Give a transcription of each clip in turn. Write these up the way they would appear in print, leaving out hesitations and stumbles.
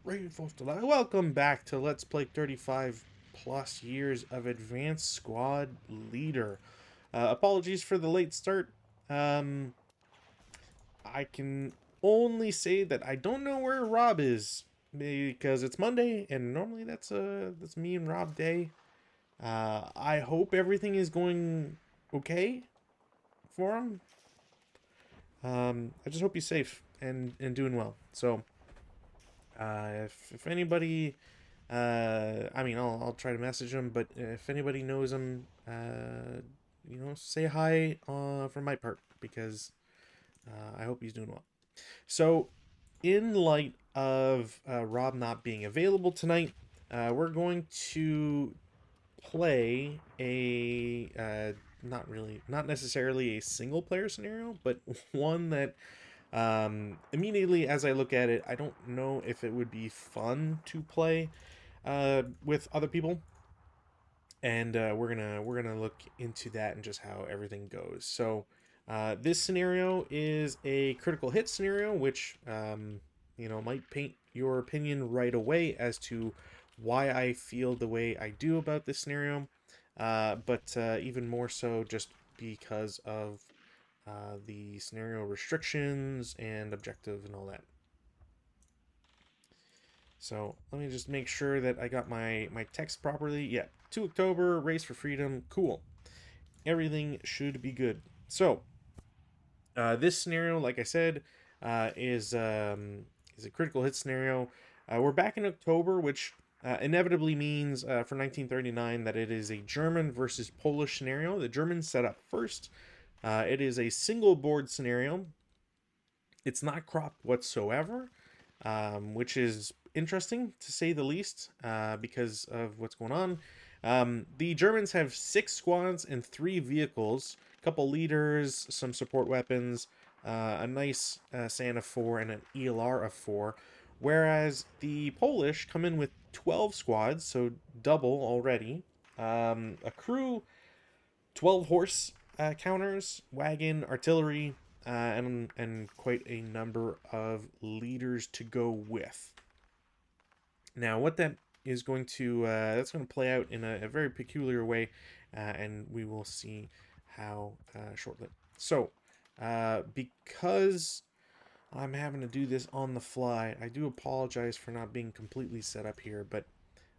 Welcome back to Let's Play 35 plus years of Advanced Squad Leader. Apologies for the late start. Um, I can only say that I don't know where Rob is because it's Monday and normally that's me and Rob day. I hope everything is going okay for him. I just hope he's safe and doing well. So, if anybody I mean, I'll try to message him, but if anybody knows him, say hi from my part because I hope he's doing well. So, in light of Rob not being available tonight, we're going to play a not necessarily a single player scenario, but one that immediately as I look at it, I don't know if it would be fun to play with other people, and we're gonna look into that and just how everything goes. So this scenario is a critical hit scenario, which might paint your opinion right away as to why I feel the way I do about this scenario, but even more so just because of the scenario restrictions and objective and all that. So let me just make sure that I got my text properly. Yeah, 2 October, Race for Freedom, cool. Everything should be good. So this scenario, like I said, is a critical hit scenario. We're back in October, which inevitably means for 1939 that it is a German versus Polish scenario. The Germans set up first. It is a single board scenario. It's not cropped whatsoever, which is interesting to say the least, because of what's going on. The Germans have 6 squads and 3 vehicles, a couple leaders, some support weapons, a nice SAN of 4, and an ELR of 4. Whereas the Polish come in with 12 squads, so double already. A crew, 12 horse counters, wagon, artillery, and quite a number of leaders to go with. Now, what that is going to that's going to play out in a very peculiar way, and we will see how shortly. So, because I'm having to do this on the fly, I do apologize for not being completely set up here, but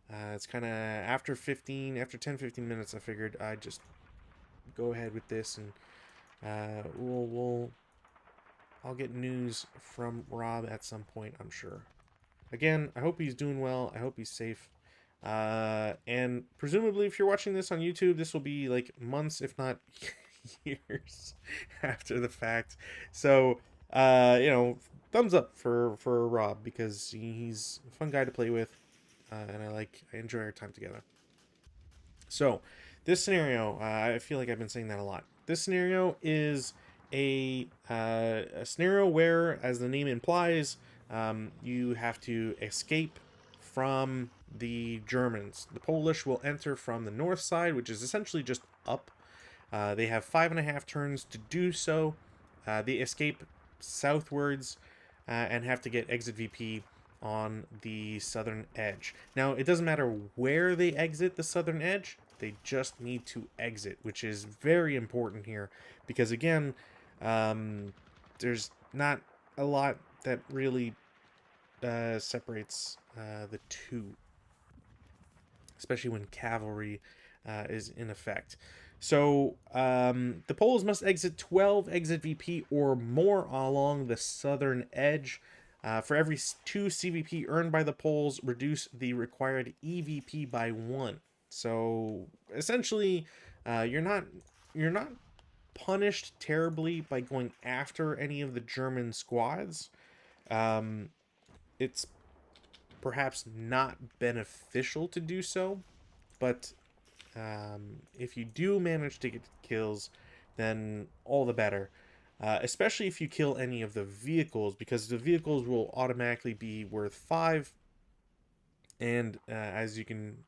it's kind of after 10-15 minutes, I figured I'd just go ahead with this, and I'll get news from Rob at some point, I'm sure. Again, I hope he's doing well. I hope he's safe. And presumably, if you're watching this on YouTube, this will be like months, if not years after the fact. So, thumbs up for Rob because he's a fun guy to play with, and I enjoy our time together. So, this scenario, I feel like I've been saying that a lot. This scenario is a scenario where, as the name implies, you have to escape from the Germans. The Polish will enter from the north side, which is essentially just up. They have 5.5 turns to do so. They escape southwards and have to get exit VP on the southern edge. Now, it doesn't matter where they exit the southern edge, they just need to exit, which is very important here because, again, there's not a lot that really separates the two, especially when cavalry is in effect. So the Poles must exit 12 exit VP or more along the southern edge. For every 2 CVP earned by the Poles, reduce the required EVP by 1. So essentially, you're not punished terribly by going after any of the German squads. It's perhaps not beneficial to do so, but if you do manage to get kills, then all the better. Especially if you kill any of the vehicles, because the vehicles will automatically be worth 5. And as you can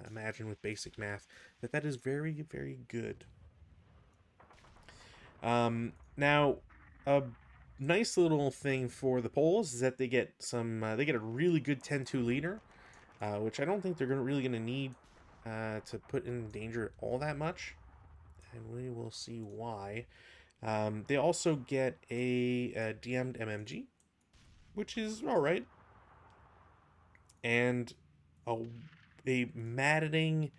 imagine with basic math, that is very, very good. Now, a nice little thing for the poles is that they get they get a really good 10-2 leader, which I don't think they're really gonna need to put in danger all that much, and we will see why. They also get a DM'd MMG, which is all right, and a, a maddening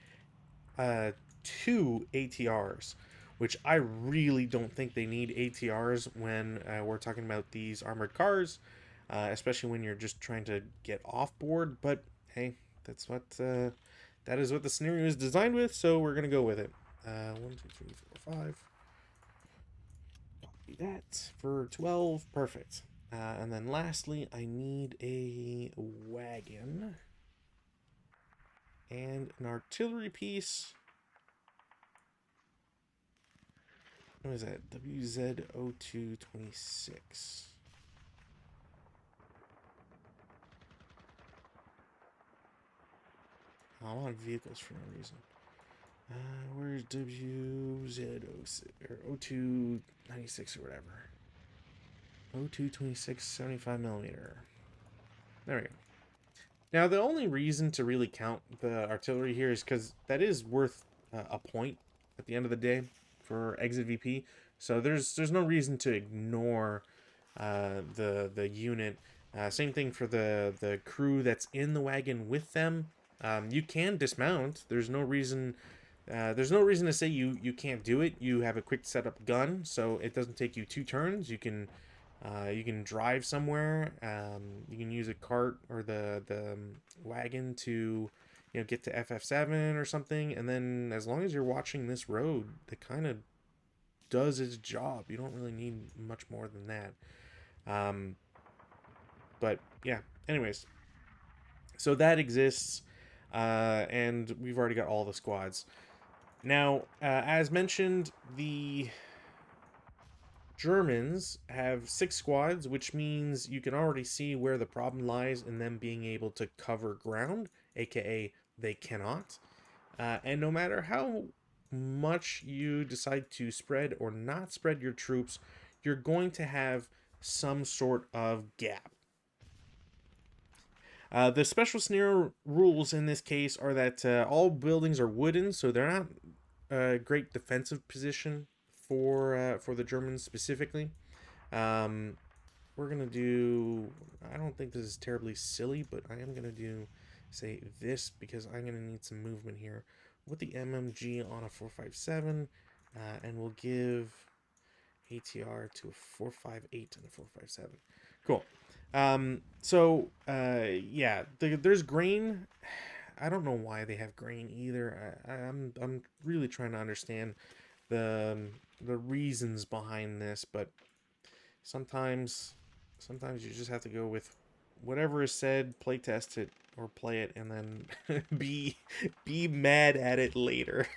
uh, 2 ATRs, which I really don't think they need ATRs when we're talking about these armored cars, especially when you're just trying to get off board. But hey, that's what that is what the scenario is designed with, so we're gonna go with it. 1, 2, 3, 4, 5. Copy that for 12. Perfect. And then lastly, I need a wagon and an artillery piece. What is that? WZ0226. Oh, I want vehicles for no reason. Where's WZ0296 or whatever? 0226 75 millimeter. There we go. Now, the only reason to really count the artillery here is because that is worth a point at the end of the day for exit VP. So there's no reason to ignore the unit. Same thing for the crew that's in the wagon with them. You can dismount. There's no reason. There's no reason to say you can't do it. You have a quick setup gun, so it doesn't take you 2 turns. You can drive somewhere. You can use a cart or the wagon to get to FF7 or something, and then as long as you're watching this road, it kind of does its job. You don't really need much more than that. But yeah. Anyways, so that exists, and we've already got all the squads. Now, as mentioned, the Germans have 6 squads, which means you can already see where the problem lies in them being able to cover ground, aka they cannot. And no matter how much you decide to spread or not spread your troops, you're going to have some sort of gap. The special scenario rules in this case are that all buildings are wooden, so they're not a great defensive position for the Germans specifically. We're gonna do. I don't think this is terribly silly, but I am gonna do say this because I'm gonna need some movement here with the MMG on a 457, and we'll give ATR to a 458 and a 457. Cool. Yeah, there's grain. I don't know why they have grain either. I'm really trying to understand the reasons behind this, but sometimes you just have to go with whatever is said, play test it or play it, and then be mad at it later.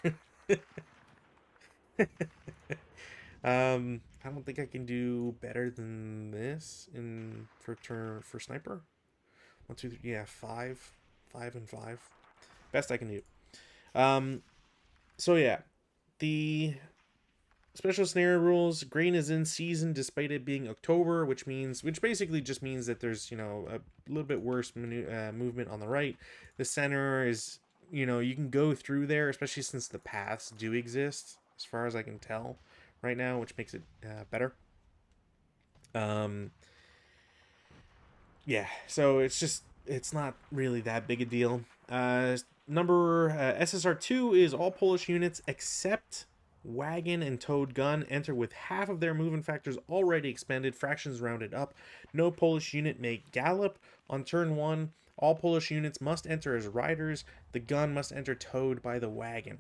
I don't think I can do better than this for sniper. 1, 2, 3, yeah, 5 and 5. Best I can do. So yeah, the special scenario rules. Grain is in season despite it being October, which basically just means that there's a little bit worse movement on the right. The center is you can go through there, especially since the paths do exist, as far as I can tell right now, which makes it better. Yeah, so it's not really that big a deal. Number SSR2 is all Polish units except wagon and towed gun enter with half of their movement factors already expended, fractions rounded up. No Polish unit may gallop on turn 1. All Polish units must enter as riders. The gun must enter towed by the wagon.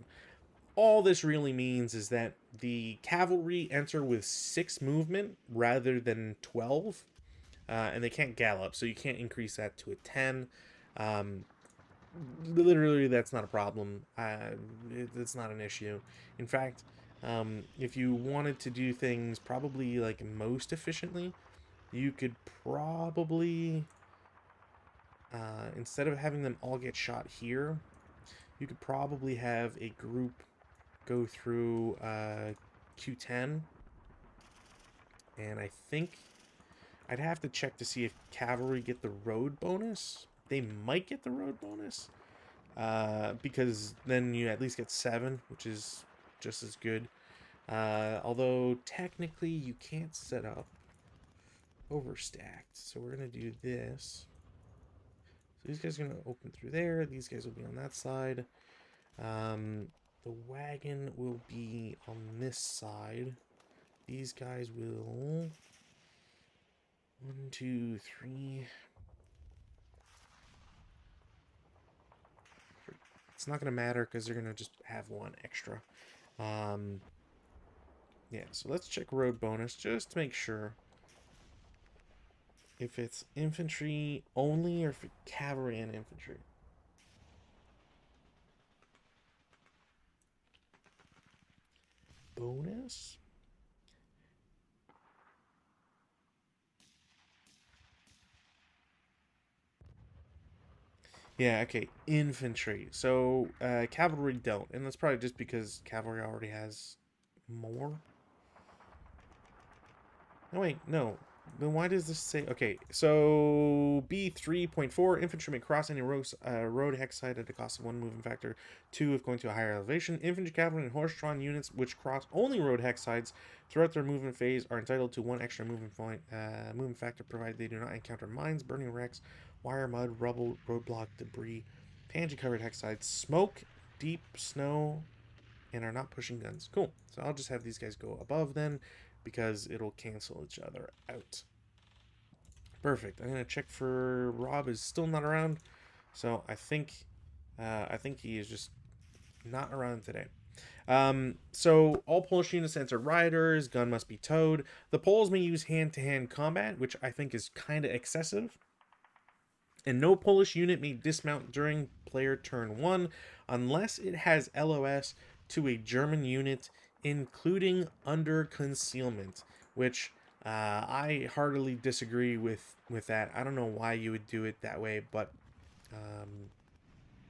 All this really means is that the cavalry enter with 6 movement rather than 12. And they can't gallop, so you can't increase that to a 10. Literally, that's not a problem. It's not an issue. In fact, if you wanted to do things probably like most efficiently, you could probably, instead of having them all get shot here, you could probably have a group go through Q10, and I think I'd have to check to see if cavalry get the road bonus. They might get the road bonus. Because then you at least get 7, which is just as good. Although technically you can't set up overstacked. So we're going to do this. So these guys are going to open through there. These guys will be on that side. The wagon will be on this side. These guys will... 1, 2, 3... It's not going to matter because they're going to just have 1 extra. Yeah, so let's check road bonus just to make sure. If it's infantry only or if it's cavalry and infantry. Bonus? Yeah, okay, infantry. So, cavalry don't. And that's probably just because cavalry already has more. No, wait, no. Then why does this say... Okay, so B3.4, infantry may cross any road hex site at a cost of 1 movement factor. 2, if going to a higher elevation. Infantry, cavalry, and horse-drawn units which cross only road hex sites throughout their movement phase are entitled to 1 extra movement factor, provided they do not encounter mines, burning wrecks, wire, mud, rubble, roadblock, debris, pansy-covered hex sites, smoke, deep snow, and are not pushing guns. Cool. So I'll just have these guys go above then, because it'll cancel each other out. Perfect. I'm gonna check for Rob is still not around, so I think he is just not around today. So all Polish units enter riders. Gun must be towed. The Poles may use hand-to-hand combat, which I think is kind of excessive. And no Polish unit may dismount during player turn 1 unless it has LOS to a German unit, including under concealment, which I heartily disagree with that. I don't know why you would do it that way, but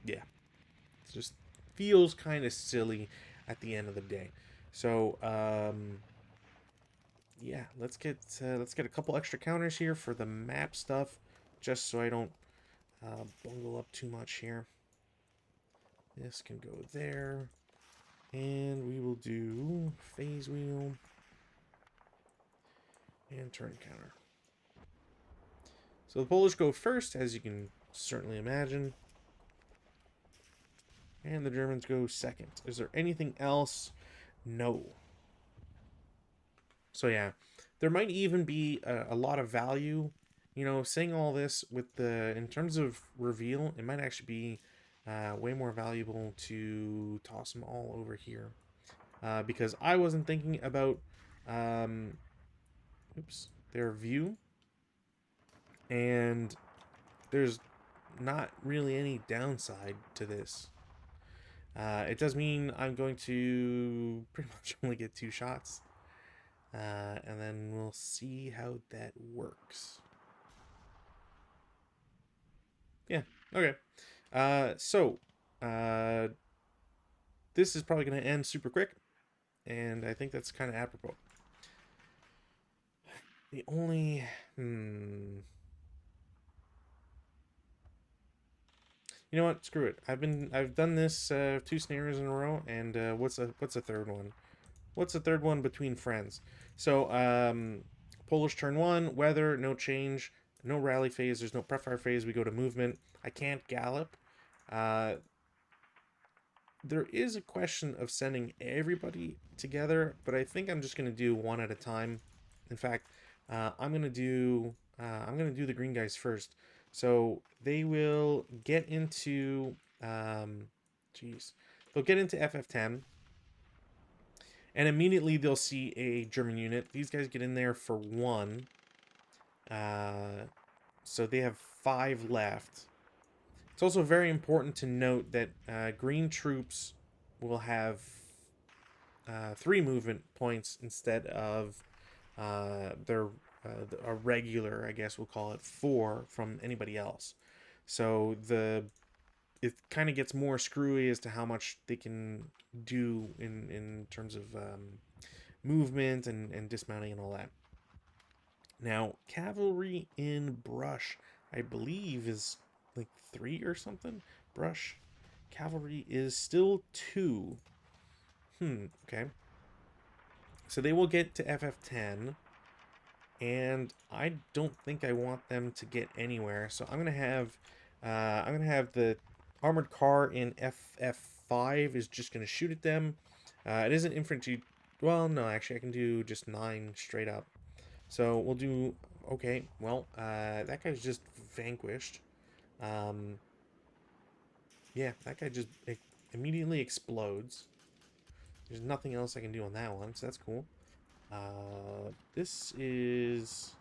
yeah, it just feels kind of silly at the end of the day. So yeah, let's get a couple extra counters here for the map stuff, just so I don't bungle up too much here. This can go there. And we will do phase wheel and turn counter. So the Polish go first, as you can certainly imagine. And the Germans go second. Is there anything else? No. So yeah, there might even be a lot of value. You know, saying all this with in terms of reveal, it might actually be way more valuable to toss them all over here. Because I wasn't thinking about their view, and there's not really any downside to this. It does mean I'm going to pretty much only get 2 shots, and then we'll see how that works. Yeah, okay. So this is probably going to end super quick, and I think that's kind of apropos. The only... You know what? Screw it. I've done this 2 snares in a row, and what's a third one? What's the third one between friends? So Polish turn 1, weather, no change, no rally phase. There's no prep fire phase. We go to movement. I can't gallop. There is a question of sending everybody together, but I think I'm just gonna do 1 at a time. In fact, I'm gonna do the green guys first. So they will get into they'll get into FF10, and immediately they'll see a German unit. These guys get in there for 1. So they have 5 left. It's also very important to note that green troops will have 3 movement points instead of a regular, I guess we'll call it, 4 from anybody else. So it kind of gets more screwy as to how much they can do in terms of movement and dismounting and all that. Now, cavalry in brush, I believe, is like 3 or something. Brush. Cavalry is still 2. Okay. So they will get to FF10, and I don't think I want them to get anywhere. So I'm gonna have the armored car in FF5 is just gonna shoot at them. It isn't infantry. Well, no, actually, I can do just 9 straight up. So we'll do. Okay, well, that guy's just vanquished. Um, yeah, that guy just immediately explodes. There's nothing else I can do on that one, so that's cool. This is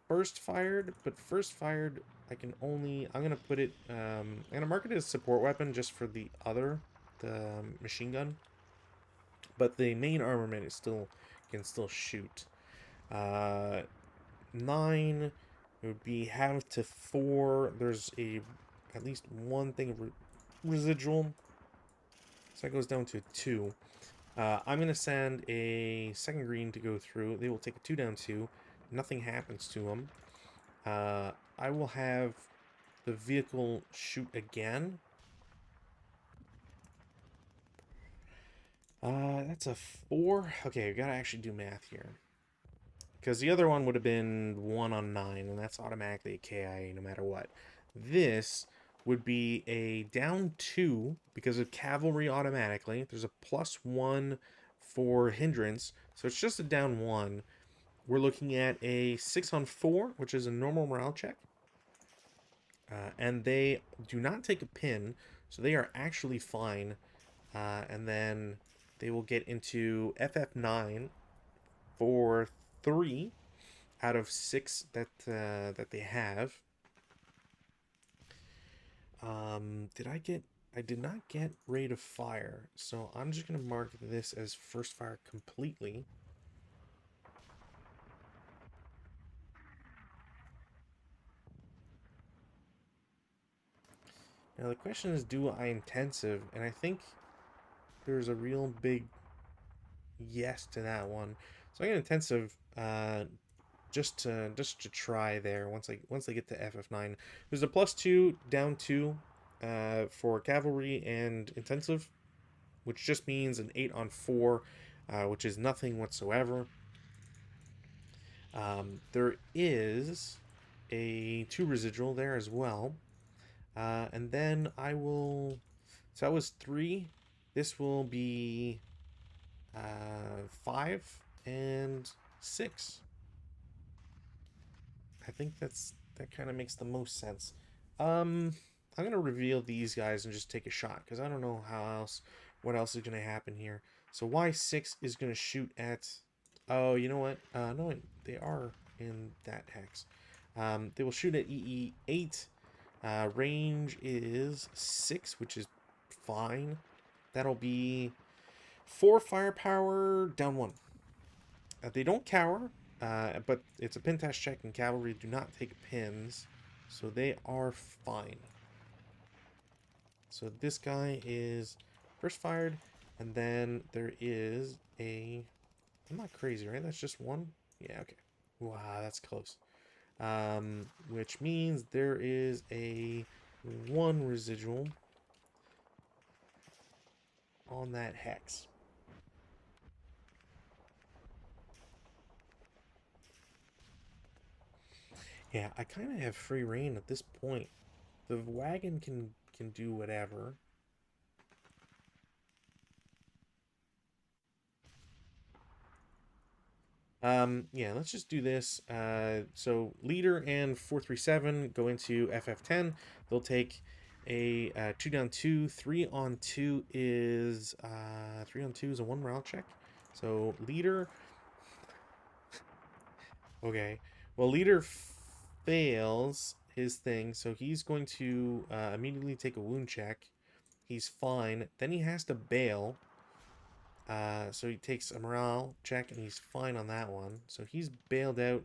first fired, but first fired, I can only. I'm gonna put it. I'm gonna mark it as support weapon just for the machine gun. But the main armament is still can still shoot. Uh, 9 it would be half to 4. There's at least one thing of residual, so that goes down to 2. I'm gonna send a second green to go through. They will take a 2 down 2. Nothing happens to them. I will have the vehicle shoot again. That's a 4. Okay, we gotta actually do math here. Because the other one would have been 1 on 9, and that's automatically a KIA no matter what. This would be a down 2 because of cavalry automatically. There's a +1 for hindrance, so it's just a down 1. We're looking at a 6 on 4, which is a normal morale check. And they do not take a pin, so they are actually fine. And then they will get into FF9 for 3 out of 6 that they have. I did not get rate of fire, so I'm just gonna mark this as first fire completely. Now the question is, do I intensive? And I think there's a real big yes to that one. So I get intensive just to try there once I get to FF9. There's a +2 down 2 for cavalry and intensive, which just means an 8 on 4, which is nothing whatsoever. There is a 2 residual there as well. And then I will. So that was 3. This will be 5 and 6. I think that kind of makes the most sense. I'm gonna reveal these guys and just take a shot because I don't know what else is gonna happen here. So Y6 is gonna shoot at. Oh, you know what? No, they are in that hex. They will shoot at EE8. Range is 6, which is fine. That'll be 4 firepower, down 1. They don't cower, but it's a pin test check, and cavalry do not take pins, so they are fine. So this guy is first fired, and then there is a. I'm not crazy, right? That's just 1? Yeah, okay. Wow, that's close. Which means there is a 1 residual on that hex. Yeah, I kind of have free reign at this point. The wagon can do whatever. Yeah, let's just do this. So leader and 437 go into FF10. They'll take a 2 down 2. 3 on 2 is 3 on 2 is a 1 morale check. So leader. Okay. Well, leader fails his thing, so he's going to immediately take a wound check. He's fine. Then he has to bail. So he takes a morale check, and he's fine on that one. So he's bailed out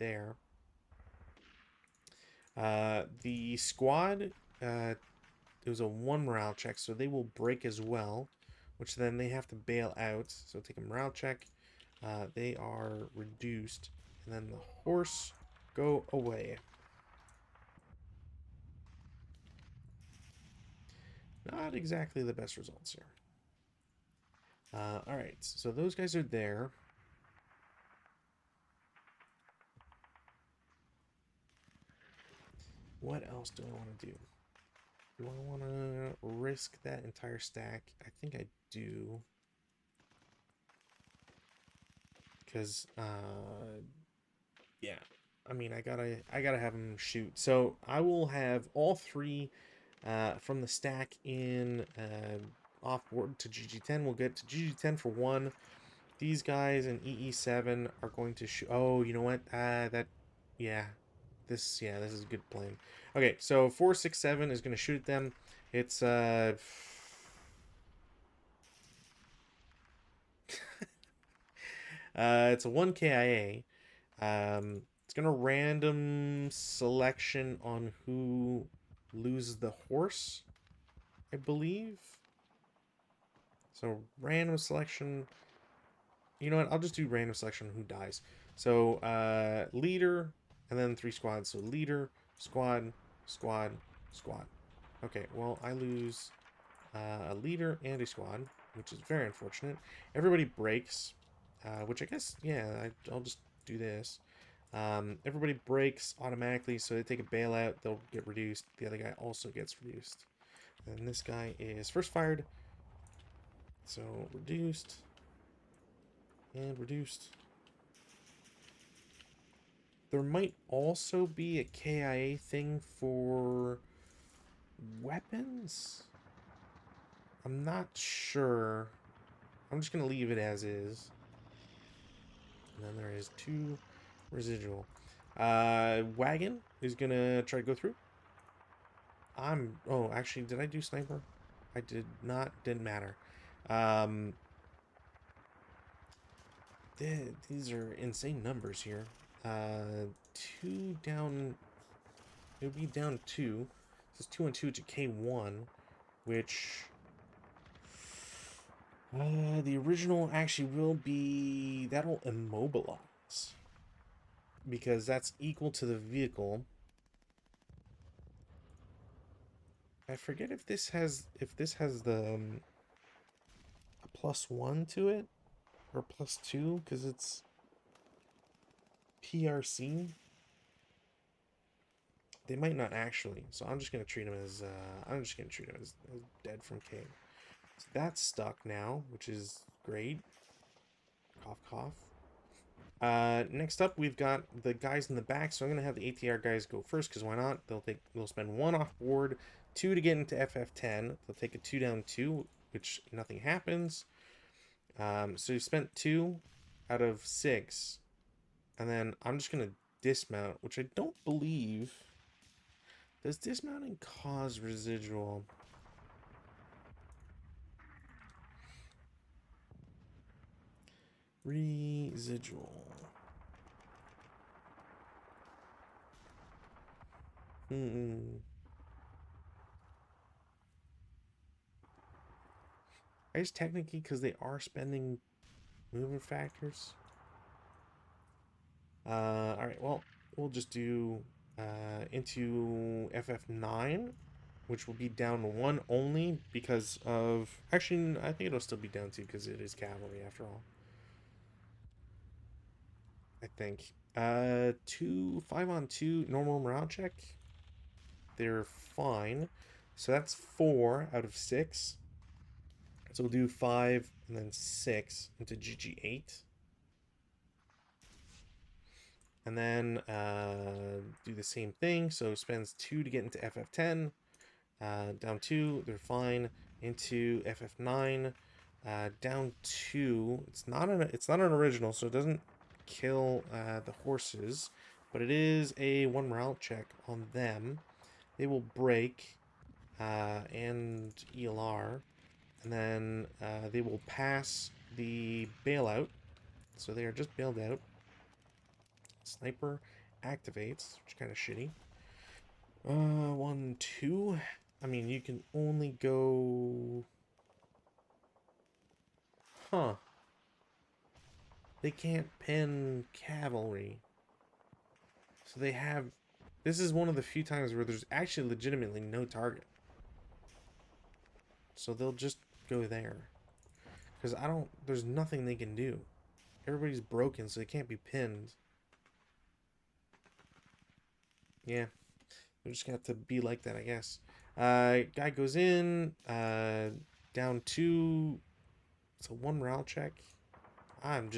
there. The squad, it was a 1 morale check, so they will break as well, which then they have to bail out. So take a morale check. they are reduced, and then the horse go away. Not exactly the best results here. Alright, so those guys are there. What else do I want to do? Do I want to risk that entire stack? I think I do. Because, yeah. I mean, I gotta have them shoot. So I will have all three from the stack in off board to GG10. We'll get to GG10 for one. These guys in EE7 are going to shoot. Oh, you know what? Yeah. This is a good plan. Okay, so 467 is going to shoot at them. It's it's a 1 KIA. It's gonna random selection on who loses the horse, I believe. So random selection. You know what? I'll just do random selection on who dies. So leader, and then 3 squads. So leader, squad, squad, squad. Okay, well I lose a leader and a squad, which is very unfortunate. Everybody breaks, which I guess, yeah, I'll just do this. Everybody breaks automatically, so they take a bailout, they'll get reduced. The other guy also gets reduced. And this guy is first fired, so reduced, and reduced. There might also be a KIA thing for weapons. I'm not sure. I'm just going to leave it as is. And then there is 2 residual. Wagon is going to try to go through. Oh, actually, did I do sniper? I did not. Didn't matter. These are insane numbers here. 2 down. It would be down 2. This is 2 and 2 to K1, which the original actually will be, that'll immobilize because that's equal to the vehicle. I forget if this has the a +1 to it or +2 because it's PRC. They might not actually, so I'm just gonna treat him as as dead from K. So that's stuck now, which is great. Cough, cough. Next up, we've got the guys in the back. So I'm gonna have the ATR guys go first, because why not? They'll spend 1 off board, 2 to get into FF10. They'll take a 2 down 2, which nothing happens. So you spent 2 out of 6, and then I'm just gonna dismount, which I don't believe. Does dismounting cause residual? Residual. I guess technically because they are spending movement factors. Alright, well, we'll just do into FF9, which will be down 1 only because of... Actually, I think it'll still be down 2 because it is cavalry after all. I think. 2 5-on-2 normal morale check. They're fine. So that's 4 out of 6. So we'll do 5 and then 6 into GG8. And then do the same thing. So spends 2 to get into FF10. Down 2, they're fine. Into FF9. Down 2. It's not an original, so it doesn't kill the horses, but it is a 1 morale check on them. They will break and ELR, and then they will pass the bailout. So they are just bailed out. Sniper activates, which is kind of shitty. 1, 2. I mean, you can only go... Huh. they can't pin cavalry. So they have... This is one of the few times where there's actually legitimately no target. So they'll just go there. Because there's nothing they can do. Everybody's broken, so they can't be pinned. Yeah. They're just gonna have to be like that, I guess. Guy goes in. Down 2. It's a 1 morale check. I'm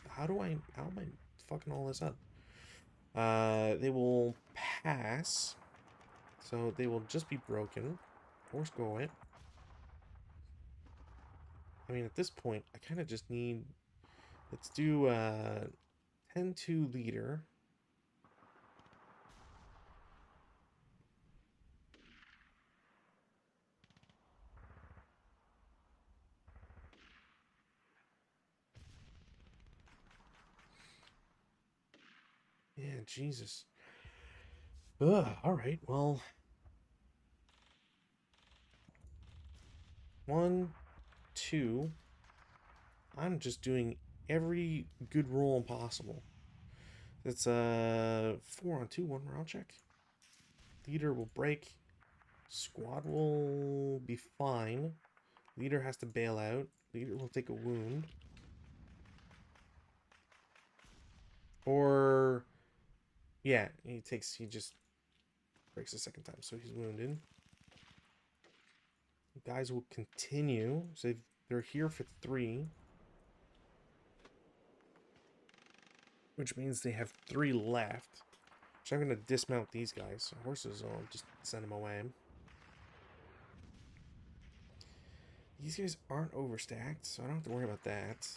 how am I fucking all this up? They will pass. So they will just be broken. Horse go away. I mean, at this point, I kind of just need... Let's do 10-2 leader. Yeah, Jesus. Ugh, alright, well... 1, 2... I'm just doing every good roll possible. It's a 4 on 2, 1 morale check. Leader will break. Squad will be fine. Leader has to bail out. Leader will take a wound. Or... Yeah, he just breaks the second time, so he's wounded. Guys will continue. So they're here for 3. Which means they have 3 left. So I'm going to dismount these guys. So horses, I'll just send them away. These guys aren't overstacked, so I don't have to worry about that.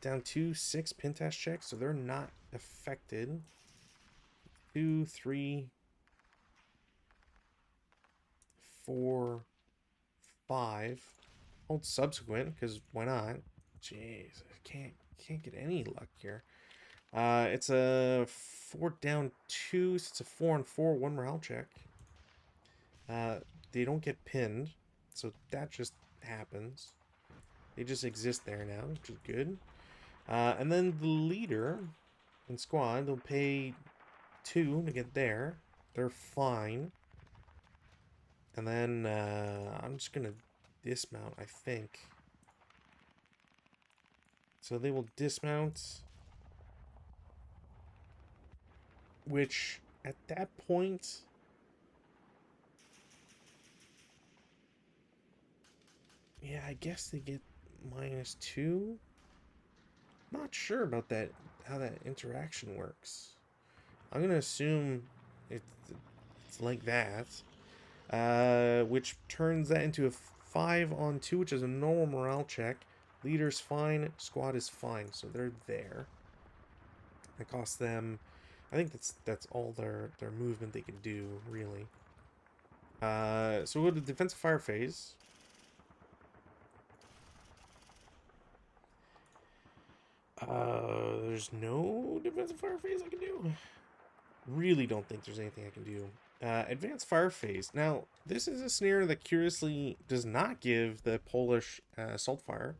Down 2, 6 pintash checks, so they're not affected. 2, 3, 4, 5. Hold subsequent, because why not? Jeez, I can't get any luck here. It's a 4 down 2, so it's a 4 on 4, 1 morale check. They don't get pinned, so that just happens. They just exist there now, which is good. And then the leader and squad, they'll pay 2 to get there. They're fine. And then I'm just going to dismount, I think. So they will dismount. Which, at that point... Yeah, I guess they get -2. Not sure about that, how that interaction works. I'm gonna assume it's like that, which turns that into a 5 on 2, which is a normal morale check. Leader's fine, squad is fine, so they're there. It costs them, I think that's all their movement they can do, really. So we'll go to defensive fire phase. There's no defensive fire phase I can do. Really don't think there's anything I can do. Advanced fire phase. Now, this is a scenario that curiously does not give the Polish assault fire.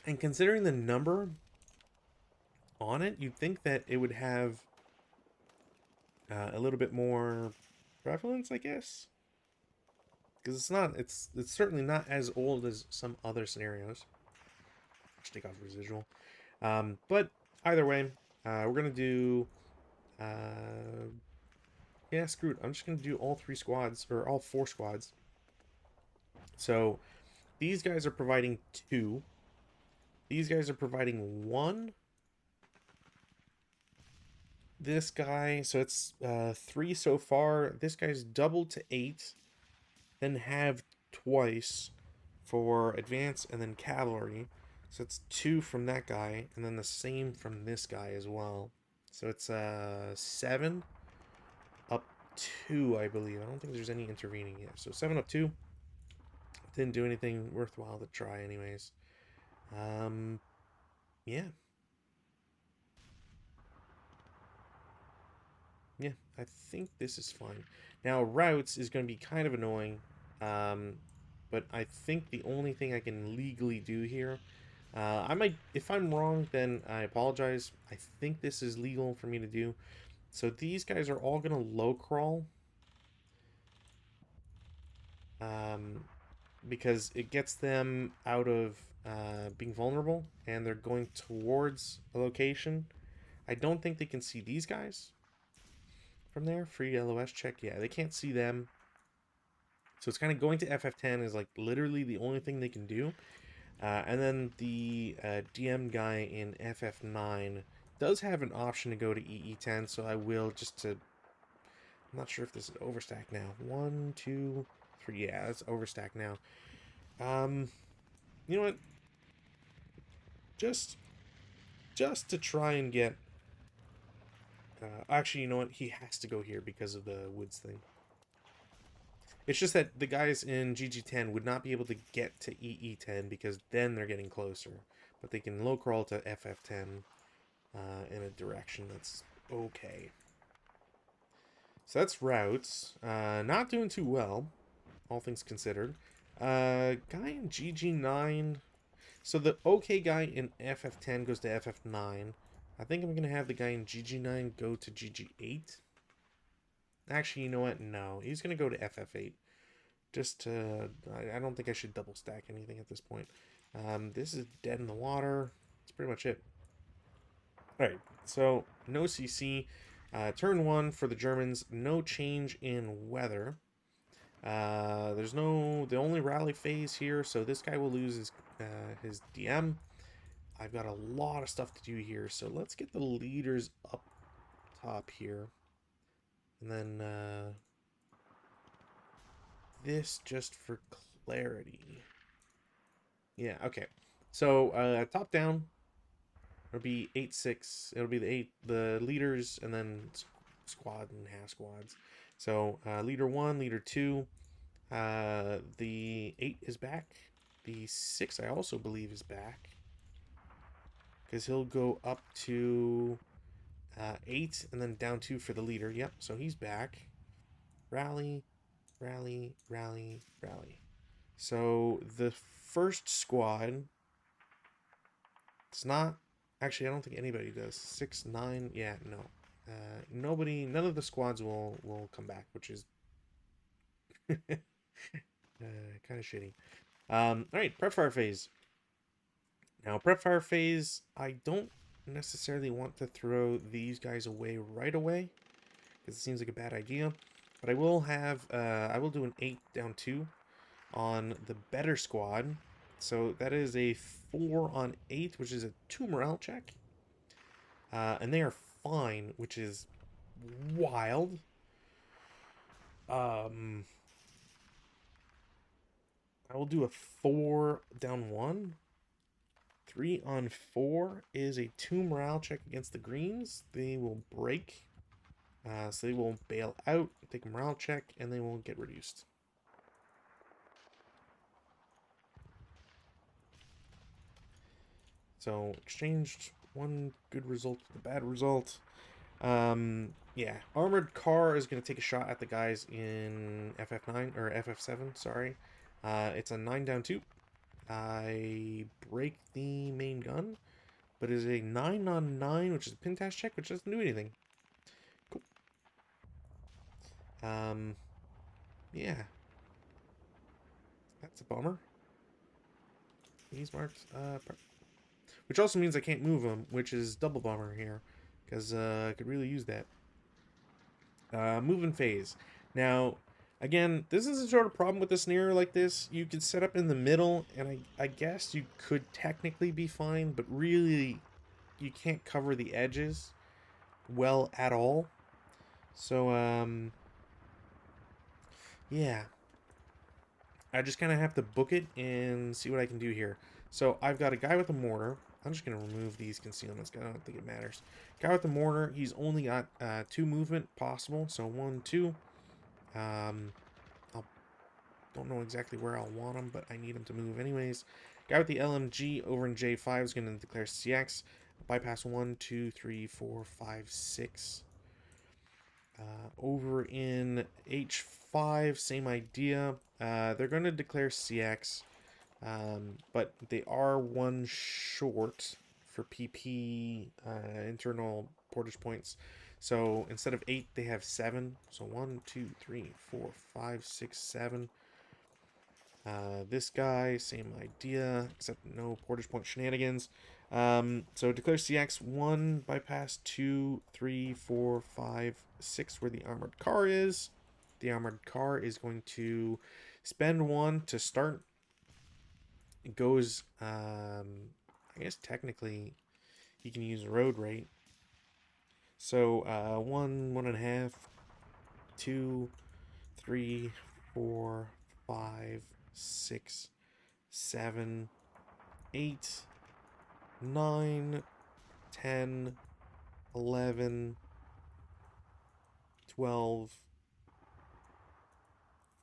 And considering the number on it, you'd think that it would have a little bit more prevalence, I guess. Because it's certainly not as old as some other scenarios. Let's take off residual. But either way, we're gonna do yeah, screw it. I'm just gonna do all 3 squads, or all 4 squads. So these guys are providing 2. These guys are providing 1. This guy, so it's 3 so far. This guy's doubled to 8. Then have twice for advance and then cavalry. So it's 2 from that guy, and then the same from this guy as well. So it's 7 up 2, I believe. I don't think there's any intervening yet. So 7 up 2. Didn't do anything worthwhile to try anyways. Yeah. Yeah, I think this is fine. Now, routes is going to be kind of annoying. But I think the only thing I can legally do here, I might, if I'm wrong, then I apologize. I think this is legal for me to do. So these guys are all gonna low crawl, um, because it gets them out of being vulnerable, and they're going towards a location. I don't think they can see these guys from there. Free LOS check. Yeah, they can't see them. So it's kind of going to FF10 is like literally the only thing they can do. And then the DM guy in FF9 does have an option to go to EE10, so I will just to... I'm not sure if this is overstack now. 1, 2, 3. Yeah, that's overstack now. You know what? Just to try and get... actually, you know what? He has to go here because of the woods thing. It's just that the guys in GG10 would not be able to get to EE10 because then they're getting closer. But they can low crawl to FF10 in a direction that's okay. So that's routes. Not doing too well, all things considered. Guy in GG9. So the okay guy in FF10 goes to FF9. I think I'm going to have the guy in GG9 go to GG8. Actually, you know what? No, he's going to go to FF8. Just to... I don't think I should double stack anything at this point. This is dead in the water. That's pretty much it. Alright, so no CC. Turn 1 for the Germans. No change in weather. There's no... the only rally phase here, so this guy will lose his DM. I've got a lot of stuff to do here, so let's get the leaders up top here. And then this just for clarity. Yeah, okay. So top down, it'll be 8-6. It'll be the leaders and then squad and half squads. So leader 1, leader 2. The 8 is back. The 6 I also believe is back, because he'll go up to 8 and then down 2 for the leader. Yep, so he's back. Rally, rally, rally, rally. So the first squad, it's not... actually, I don't think anybody does. 6, 9, yeah, no. None of the squads will come back, which is kind of shitty. Alright, prep fire phase. Now, prep fire phase, I don't necessarily want to throw these guys away right away, because it seems like a bad idea. But I will have, I will do an 8 down 2 on the better squad. So that is a 4 on 8, which is a 2 morale check. And they are fine, which is wild. I will do a 4 down 1. 3 on 4 is a 2 morale check against the greens. They will break. So they will bail out, take a morale check, and they will get reduced. So exchanged one good result with a bad result. Yeah, armored car is going to take a shot at the guys in FF9 or FF7. Sorry, it's a 9 down 2. I break the main gun, but it is a 9 on 9, which is a pin task check, which doesn't do anything. Cool. Yeah, that's a bummer. He's marked which also means I can't move him, which is double bummer here, because I could really use that. Moving phase. Now, again, this is a sort of problem with a scenario like this. You could set up in the middle, and I guess you could technically be fine, but really, you can't cover the edges well at all. So, yeah. I just kind of have to book it and see what I can do here. So, I've got a guy with a mortar. I'm just going to remove these concealments. I don't think it matters. Guy with the mortar, he's only got 2 movement possible. So 1, 2. I don't know exactly where I'll want him, but I need him to move anyways. Guy with the LMG over in J5 is going to declare CX. Bypass 1, 2, 3, 4, 5, 6. Over in H5, same idea. They're going to declare CX, but they are one short for PP internal portage points. So instead of 8, they have 7. So 1, 2, 3, 4, 5, 6, 7. This guy, same idea, except no portage point shenanigans. So declare CX 1, bypass 2, 3, 4, 5, 6, where the armored car is. The armored car is going to spend 1 to start. It goes, I guess technically he can use road rate. So 1, 1.5, 2, 3, 4, 5, 6, 7, 8, 9, 10, 11, 12,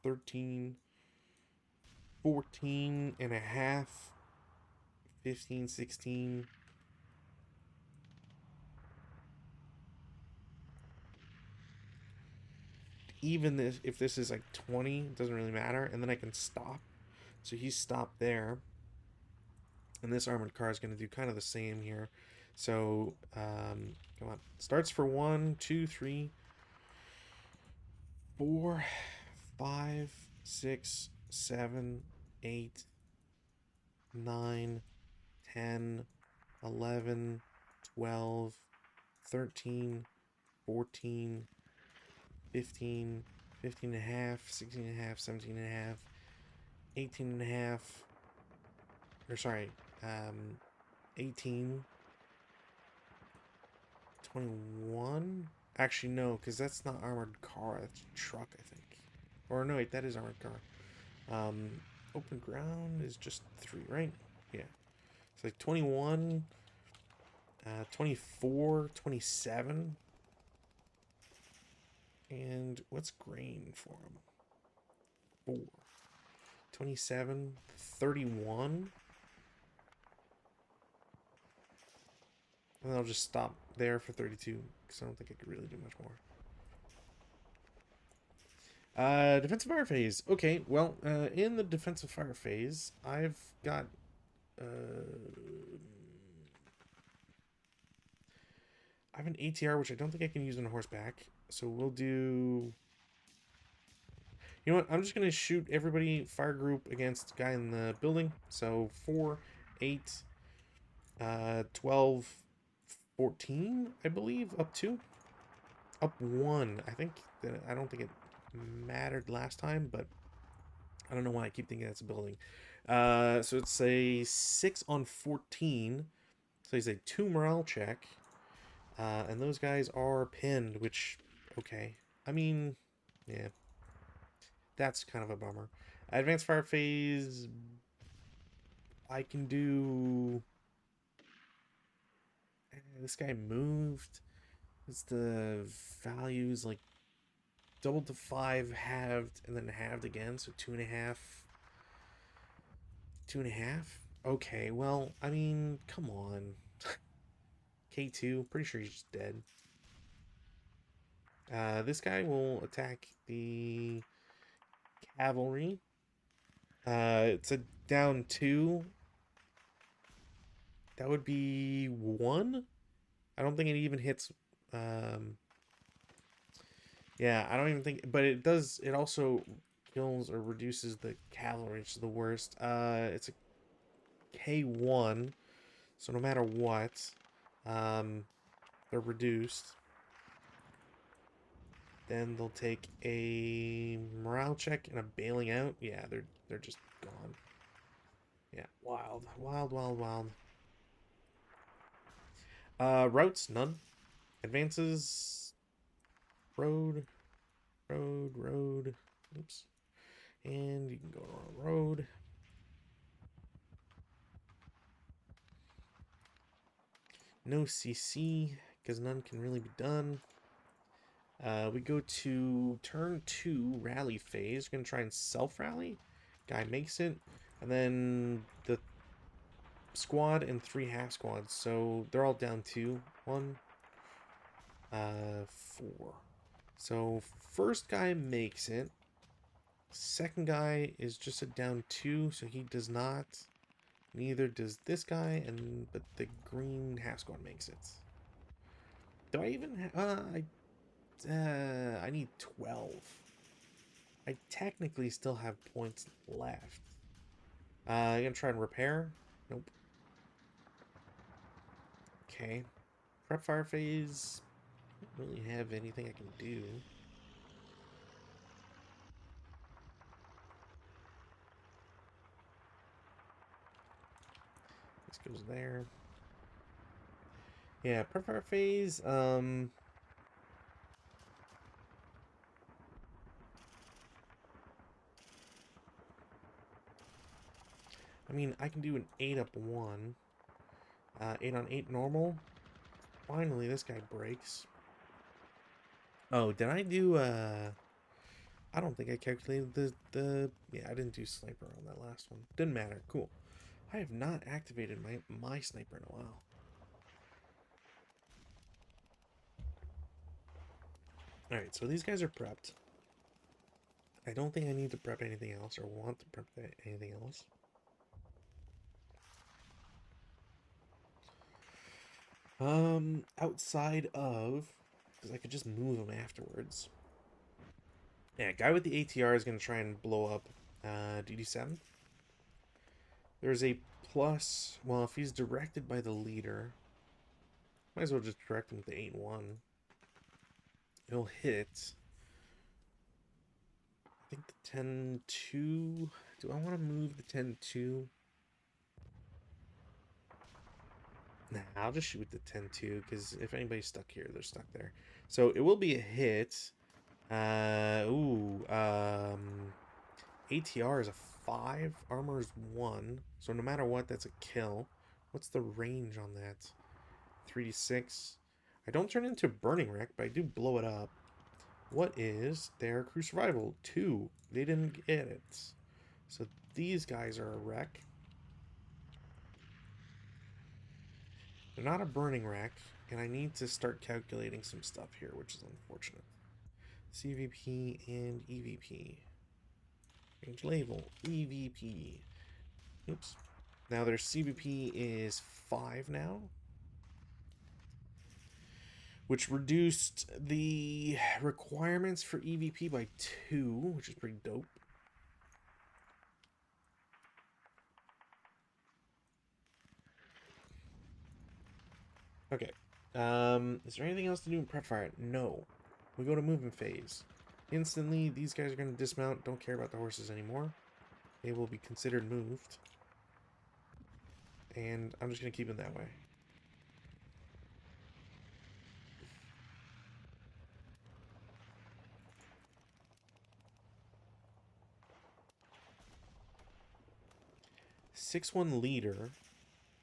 13, 14 and a half, 15, 16. Even if this is like 20, it doesn't really matter. And then I can stop. So he's stopped there. And this armored car is going to do kind of the same here. So, come on. Starts for 1, 2, 3, 4, 5, 6, 7, 8, 9, 10, 11, 12, 13, 14, 15, 15 and a half, 16 and a half, 17 and a half, 18 and a half, or sorry, 18, 21. Actually, no, because that's not armored car. That's a truck, I think. Or no, wait, that is armored car. Open ground is just 3, right? Yeah. It's like 21, 24, 27. And what's grain for him? 4. 27, 31. And then I'll just stop there for 32, because I don't think I could really do much more. Defensive fire phase. Okay, well, in the defensive fire phase, I've got... I have an ATR, which I don't think I can use on horseback. So we'll do... You know what? I'm just going to shoot everybody fire group against the guy in the building. So 4, 8, 12, 14, I believe, up 2. Up 1. I don't think it mattered last time, but I don't know why I keep thinking that's a building. So it's a 6 on 14. So he's a 2 morale check. And those guys are pinned, which, okay. I mean, yeah. That's kind of a bummer. Advanced fire phase, I can do... This guy moved. It's the values like doubled to 5, halved, and then halved again, so 2.5. 2.5? Okay, well, I mean, come on. K2, pretty sure he's just dead. This guy will attack the cavalry. It's a down 2. That would be 1? I don't think it even hits... yeah, I don't even think... But it does... It also kills or reduces the cavalry, which is the worst. It's a K1. So no matter what, they're reduced. Then they'll take a morale check and a bailing out. Yeah, they're just gone. Yeah, wild, wild, wild, wild. Routes, none. Advances, road, road, road. Oops. And you can go on a road. No CC, because none can really be done. We go to turn 2, rally phase. We're going to try and self-rally. Guy makes it. And then the squad and 3 half squads. So they're all down 2. 1, 4. So first guy makes it. Second guy is just a down 2, so he does not. Neither does this guy, but the green half squad makes it. Do I even have... I need 12. I technically still have points left. I'm gonna try and repair. Nope. Okay. Prep fire phase. Don't really have anything I can do. This goes there. Yeah, prep fire phase. I mean, I can do an 8 up 1. 8 on 8 normal. Finally, this guy breaks. Oh, did I do, I don't think I calculated yeah, I didn't do sniper on that last one. Didn't matter. Cool. I have not activated my sniper in a while. Alright, so these guys are prepped. I don't think I need to prep anything else or want to prep anything else. Outside of, because I could just move them afterwards. Yeah, guy with the ATR is going to try and blow up DD7. There's a plus, well, if he's directed by the leader, might as well just direct him with the 8-1. He'll hit. I think the 10-2. Do I want to move the 10-2? Nah, I'll just shoot with the 10-2, because if anybody's stuck here, they're stuck there. So it will be a hit. ATR is a 5, armor is 1. So no matter what, that's a kill. What's the range on that? 3d6. I don't turn into burning wreck, but I do blow it up. What is their crew survival? 2. They didn't get it. So these guys are a wreck. They're not a burning wreck, and I need to start calculating some stuff here, which is unfortunate. CVP and EVP. Range label, EVP. Oops. Now their CVP is 5 now, which reduced the requirements for EVP by 2, which is pretty dope. Okay. Is there anything else to do in prep fire? No. We go to movement phase. Instantly, these guys are going to dismount. Don't care about the horses anymore. They will be considered moved. And I'm just going to keep it that way. Six-one leader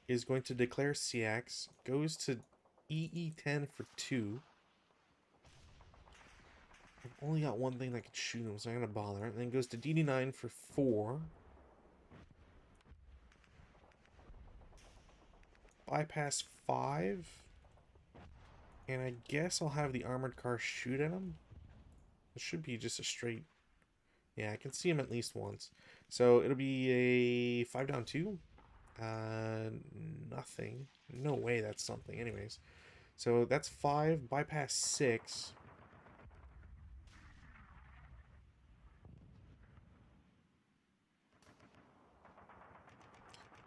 is going to declare CX, goes to EE10 for 2. I've only got one thing that could shoot him, so I'm going to bother. And then goes to DD9 for 4. Bypass 5. And I guess I'll have the armored car shoot at him. It should be just a straight... Yeah, I can see him at least once. So it'll be a 5 down 2. Nothing. No way that's something. Anyways. So that's 5. Bypass 6.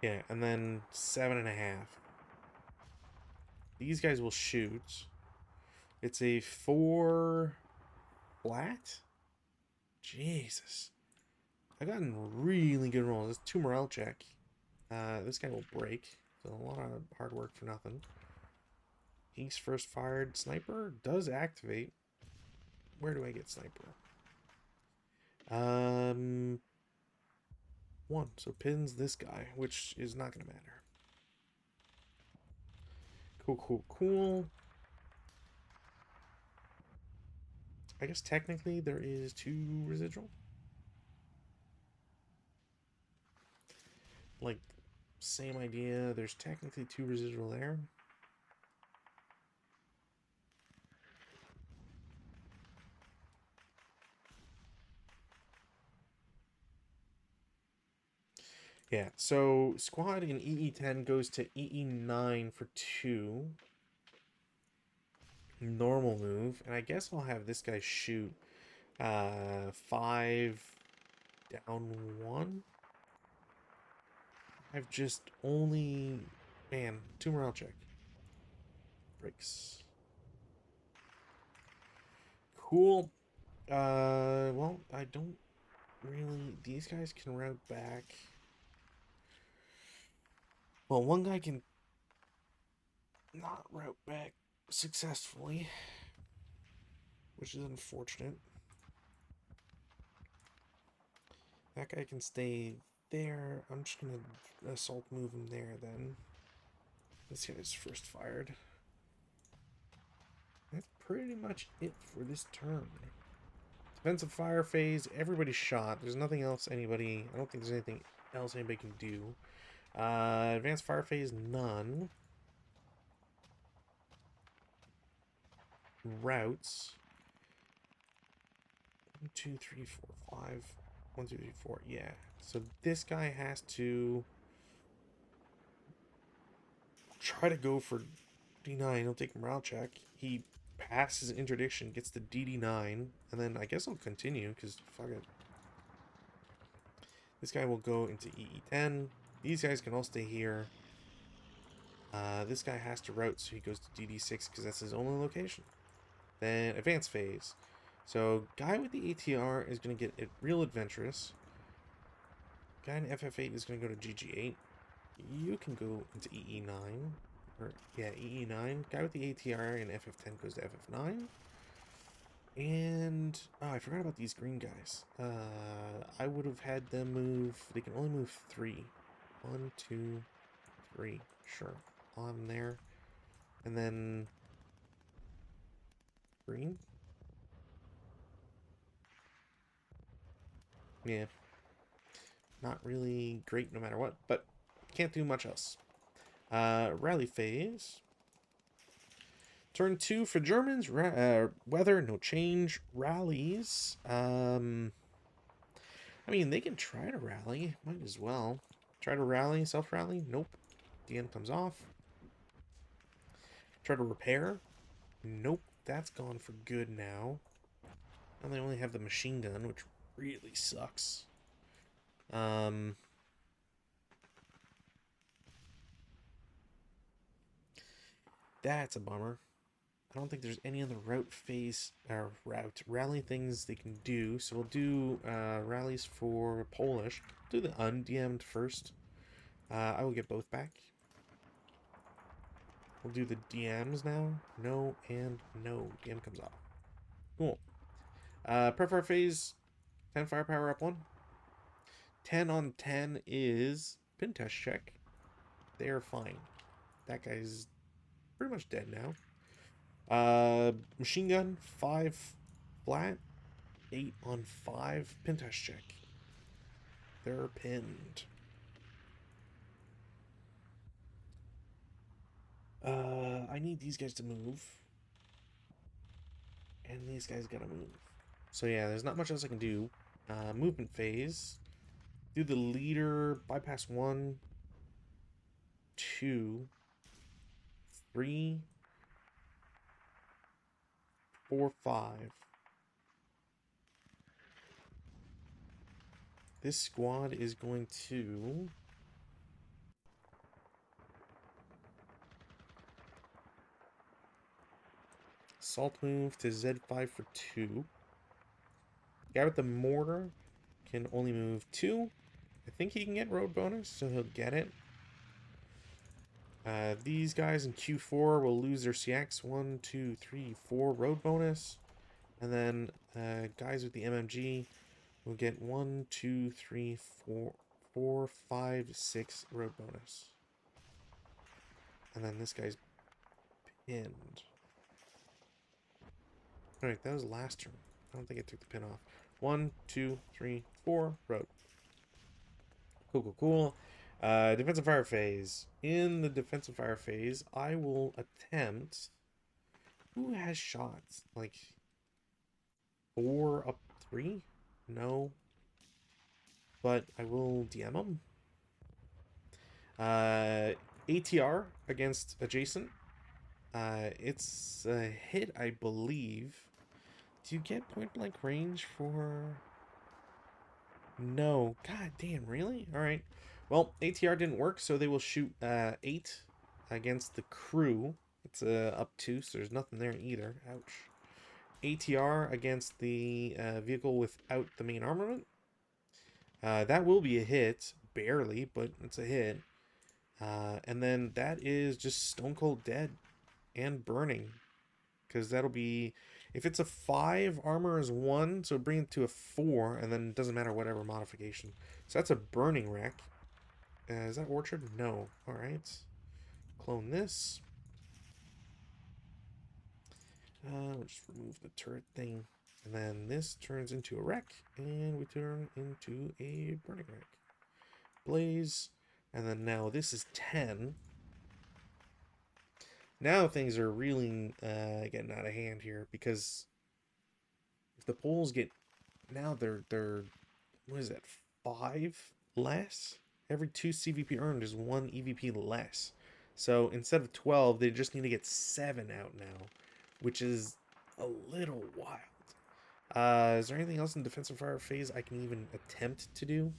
Yeah, and then 7.5. These guys will shoot. It's a 4 flat? Jesus. I've gotten really good rolls. It's 2 morale check. This guy will break. So a lot of hard work for nothing. East first fired. Sniper does activate. Where do I get sniper? 1. So pins this guy, which is not going to matter. Cool. I guess technically there is 2 residual. Like, same idea. There's technically 2 residual there. Yeah, so squad in EE10 goes to EE9 for 2. Normal move. And I guess I'll have this guy shoot 5 down 1. I've just only... Man, 2 morale check. Breaks. Cool. Well, I don't really... These guys can route back. Well, one guy can not route back successfully, which is unfortunate. That guy can stay there. I'm just gonna assault move him there then. This guy's first fired. That's pretty much it for this turn. Defensive fire phase, everybody's shot. There's nothing else anybody... I don't think there's anything else anybody can do. Advanced fire phase, none. Routes. 1, 2, 3, 4, 5. 1, 2, 3, 4. Yeah. So this guy has to try to go for D9. He'll take a morale check. He passes interdiction, gets the DD9, and then I guess I'll continue because fuck it. This guy will go into EE10. These guys can all stay here. This guy has to route, so he goes to DD6 because that's his only location. Then advanced phase. So guy with the ATR is going to get it real adventurous. Guy in FF8 is going to go to GG8. You can go into EE9. Or, yeah, EE9. Guy with the ATR in FF10 goes to FF9. And, oh, I forgot about these green guys. I would have had them move, they can only move 3. 1, 2, 3. Sure. On there. And then green. Yeah. Not really great no matter what, but can't do much else. Rally phase. Turn 2 for Germans. Weather, no change. Rallies. I mean, they can try to rally. Might as well. Try to rally, self-rally. Nope. DN comes off. Try to repair. Nope. That's gone for good now. And they only have the machine gun, which really sucks. That's a bummer. I don't think there's any other rally things they can do. So we'll do rallies for Polish. Do the undm'd first. I will get both back. We'll do the DMs now. No and no. DM comes off. Cool. Prep phase. 10 firepower up 1. 10 on 10 is pin test check. They're fine. That guy's pretty much dead now. Machine gun, 5 flat. 8 on 5. Pin test check. They're pinned. I need these guys to move. And these guys gotta move. So yeah, there's not much else I can do. Movement phase. Do the leader, bypass 1, 2, 3, 4, 5. This squad is going to... Assault move to Z5 for 2. Guy with the mortar can only move 2. I think he can get road bonus, so he'll get it. These guys in Q4 will lose their CX 1, 2, 3, 4 road bonus. And then guys with the MMG will get 1, 2, 3, 4, 5, 6 road bonus. And then this guy's pinned. Alright, that was last turn. I don't think it took the pin off. 1, 2, 3, 4, road. Cool. Defensive fire phase. In the defensive fire phase, I will attempt... Who has shots? Like 4 up 3? No. But I will DM them. ATR against adjacent. It's a hit, I believe. Do you get point blank range for... No. God damn, really? Alright. Well, ATR didn't work, so they will shoot 8 against the crew. It's up 2, so there's nothing there either. Ouch. ATR against the vehicle without the main armament. That will be a hit. Barely, but it's a hit. And then that is just stone cold dead and burning. Because that'll be... If it's a 5, armor is 1, so bring it to a 4, and then it doesn't matter whatever modification. So that's a burning wreck. Is that orchard? No. Alright. Clone this. We'll just remove the turret thing. And then this turns into a wreck, and we turn into a burning wreck. Blaze. And then now this is 10. Now things are really getting out of hand here, because if the polls get... Now they're what is that, 5 less? Every 2 CVP earned is 1 EVP less. So instead of 12, they just need to get 7 out now, which is a little wild. Is there anything else in defensive fire phase I can even attempt to do?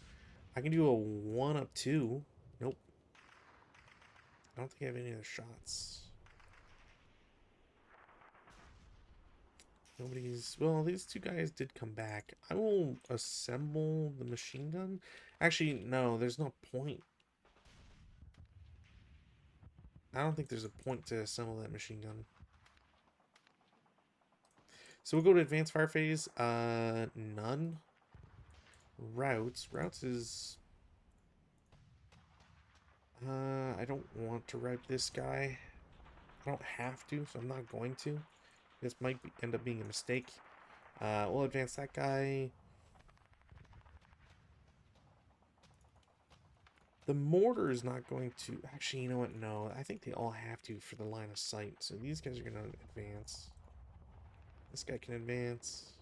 I can do a 1 up 2. Nope. I don't think I have any other shots. Nobody's... Well, these 2 guys did come back. I will assemble the machine gun. Actually, no, there's no point. I don't think there's a point to assemble that machine gun. So we'll go to advanced fire phase. None. Routes. Routes is... I don't want to route this guy. I don't have to, so I'm not going to. This might end up being a mistake. We'll advance that guy. The mortar is not going to... Actually, you know what? No, I think they all have to for the line of sight. So these guys are going to advance. This guy can advance.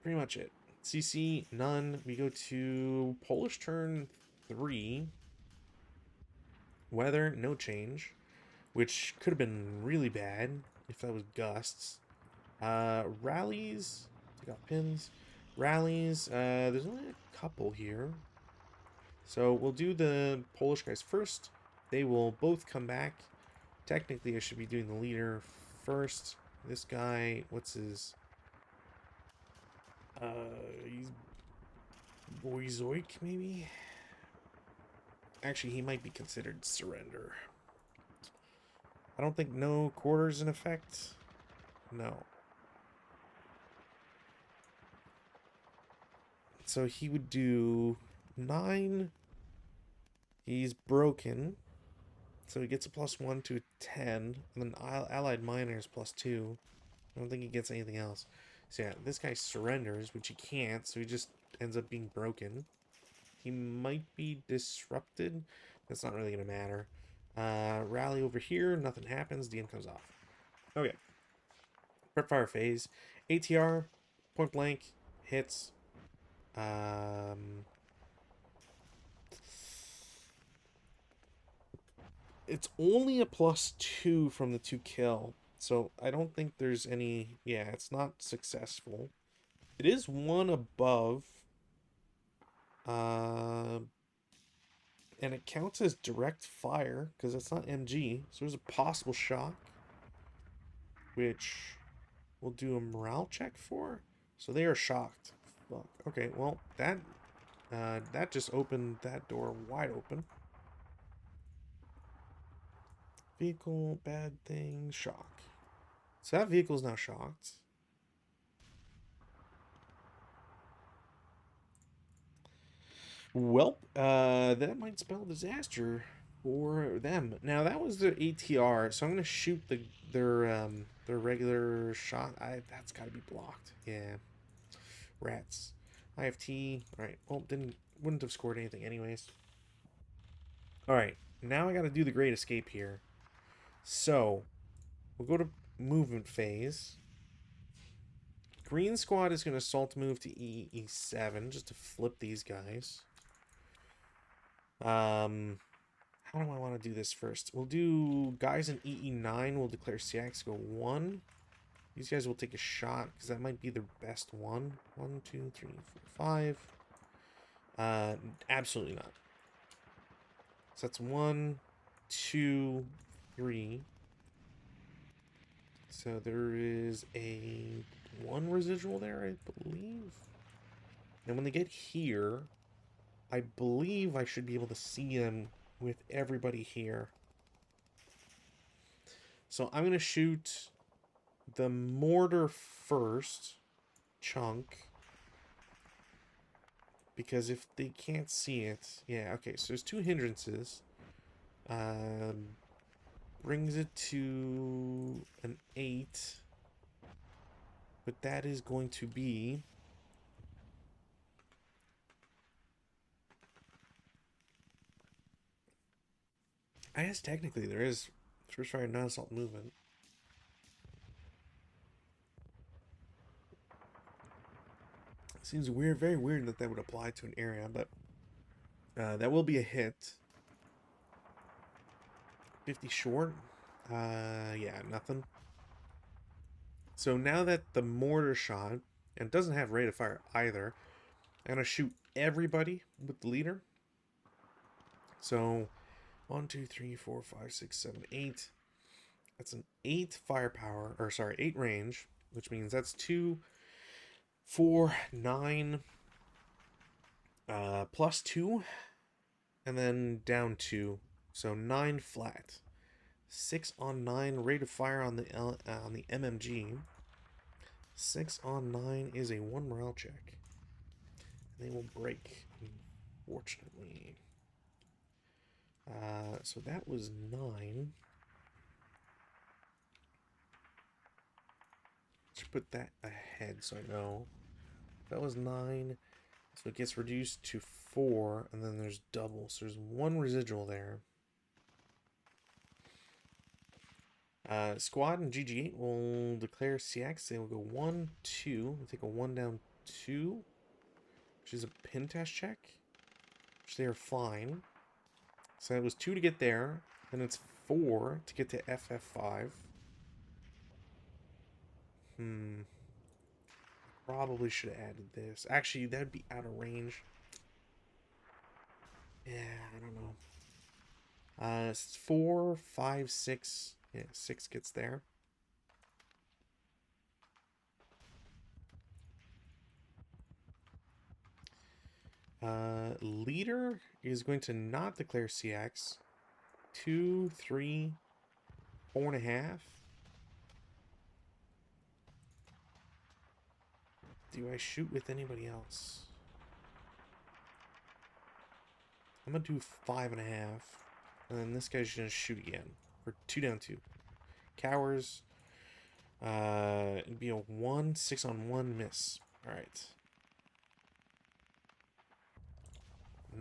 Pretty much it. CC, none. We go to Polish turn 3. Weather, no change. Which could have been really bad if that was gusts. Rallies. Take off pins. Rallies. There's only a couple here. So we'll do the Polish guys first. They will both come back. Technically, I should be doing the leader first. This guy, what's his... he's... Boyzoik, maybe? Actually, he might be considered surrender. I don't think no quarters in effect. No. So he would do 9. He's broken. So he gets a +1 to a 10. And then allied miners +2. I don't think he gets anything else. So yeah, this guy surrenders, which he can't. So he just ends up being broken. He might be disrupted. That's not really going to matter. Rally over here. Nothing happens. DM comes off. Okay. Prep fire phase. ATR. Point blank. Hits. It's only a +2 from the 2 kill. So I don't think there's any... Yeah, it's not successful. It is 1 above. And it counts as direct fire because it's not MG. So there's a possible shock, which we'll do a morale check for. So they are shocked. Fuck. Okay, well, that just opened that door wide open. Vehicle, bad thing, shock. So that vehicle is now shocked. Well, that might spell disaster for them. Now that was the ATR, so I'm gonna shoot their regular shot. That's got to be blocked. Yeah, rats. IFT. All right. Well, wouldn't have scored anything anyways. All right. Now I got to do the great escape here. So we'll go to movement phase. Green squad is going to assault move to E7 just to flip these guys. How do I want to do this first? We'll do guys in EE9. We'll declare CX go 1. These guys will take a shot because that might be their best one. 1, 2, 3, 4, 5. Absolutely not. So that's 1, 2, 3. So there is a 1 residual there, I believe. And when they get here, I believe I should be able to see them with everybody here. So I'm going to shoot the mortar first chunk. Because if they can't see it... Yeah, okay, so there's 2 hindrances. Brings it to an 8. But that is going to be... I guess technically there is first fire non-assault movement. Seems weird, very weird that would apply to an area, but that will be a hit. 50 short. Yeah, nothing. So now that the mortar shot, and it doesn't have rate of fire either, I'm gonna shoot everybody with the leader. So 1, 2, 3, 4, 5, 6, 7, 8. That's an 8 firepower, or sorry, 8 range, which means that's 2, 4, 9, plus 2, and then down 2. So 9 flat. 6 on 9 rate of fire on the MMG. 6 on 9 is a 1 morale check. And they will break, unfortunately. So that was 9. Let's put that ahead so I know. That was 9. So it gets reduced to 4, and then there's double. So there's 1 residual there. Squad and GG8 will declare CX. They will go 1, 2. We'll take a 1 down 2, which is a pin test check, which they are fine. So it was 2 to get there, then it's 4 to get to FF5. Probably should have added this. Actually, that would be out of range. Yeah, I don't know. It's 4, 5, 6. Yeah, 6 gets there. Leader is going to not declare CX. 2, 3, 4.5. Do I shoot with anybody else? I'm gonna do 5.5. And then this guy's gonna shoot again. For 2 down 2. Cowers. It'd be a 1, 6 on 1 miss. Alright.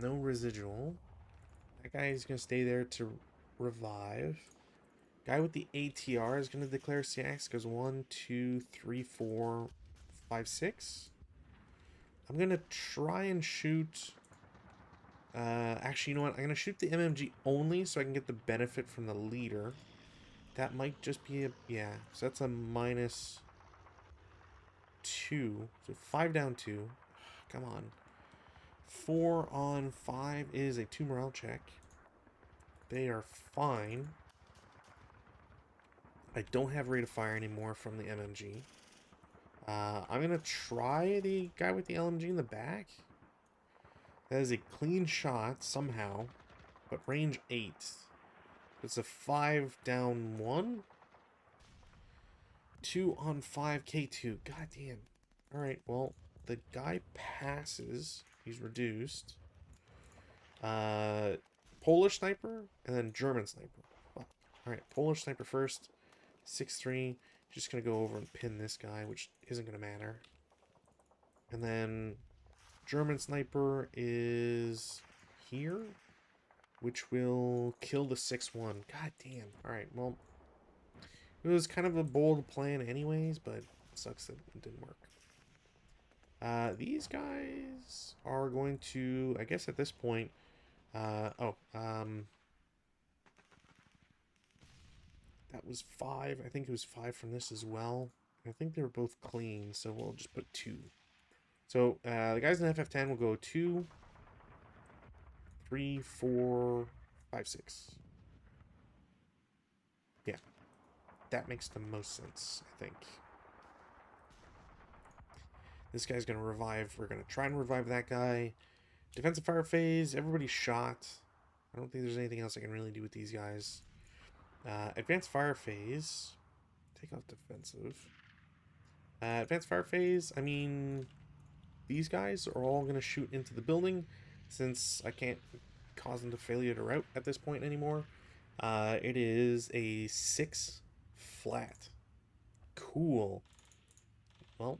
No residual. That guy is gonna stay there to revive. Guy with the ATR is gonna declare CX. Goes 1, 2, 3, 4, 5, 6. I'm gonna try and shoot... actually, you know what? I'm gonna shoot the MMG only so I can get the benefit from the leader. That might just be a... Yeah, so that's a -2. So 5 down 2. Come on. 4 on 5 is a 2 morale check. They are fine. I don't have rate of fire anymore from the MMG. I'm going to try the guy with the LMG in the back. That is a clean shot somehow, but range 8. It's a 5 down 1. 2 on 5 K2. God damn. Alright, well, the guy passes. He's reduced. Polish sniper and then German sniper. Fuck. Alright, Polish sniper first. 6-3. Just gonna go over and pin this guy, which isn't gonna matter. And then German sniper is here, which will kill the 6-1. God damn. Alright, well, it was kind of a bold plan anyways, but it sucks that it didn't work. These guys are going to, I guess at this point, That was 5. I think it was 5 from this as well. I think they were both clean, so we'll just put 2. So the guys in FF10 will go 2, 3, 4, 5, 6. Yeah, that makes the most sense, I think. This guy's going to revive. We're going to try and revive that guy. Defensive fire phase. Everybody's shot. I don't think there's anything else I can really do with these guys. Advanced fire phase. Take off defensive. Advanced fire phase. I mean, these guys are all going to shoot into the building since I can't cause them to failure to route at this point anymore. It is a 6 flat. Cool. Well,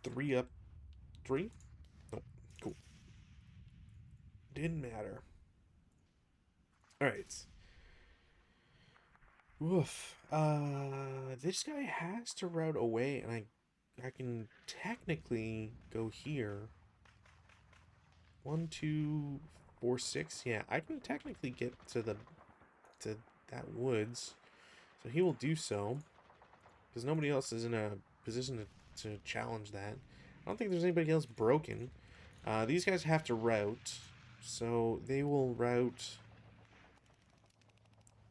3 up, 3? Nope. Cool. Didn't matter. Alright. Woof. This guy has to route away, and I can technically go here. 1, 2, 4, 6. Yeah, I can technically get to that woods. So he will do so. Because nobody else is in a position to challenge that. I don't think there's anybody else broken. These guys have to route. So they will route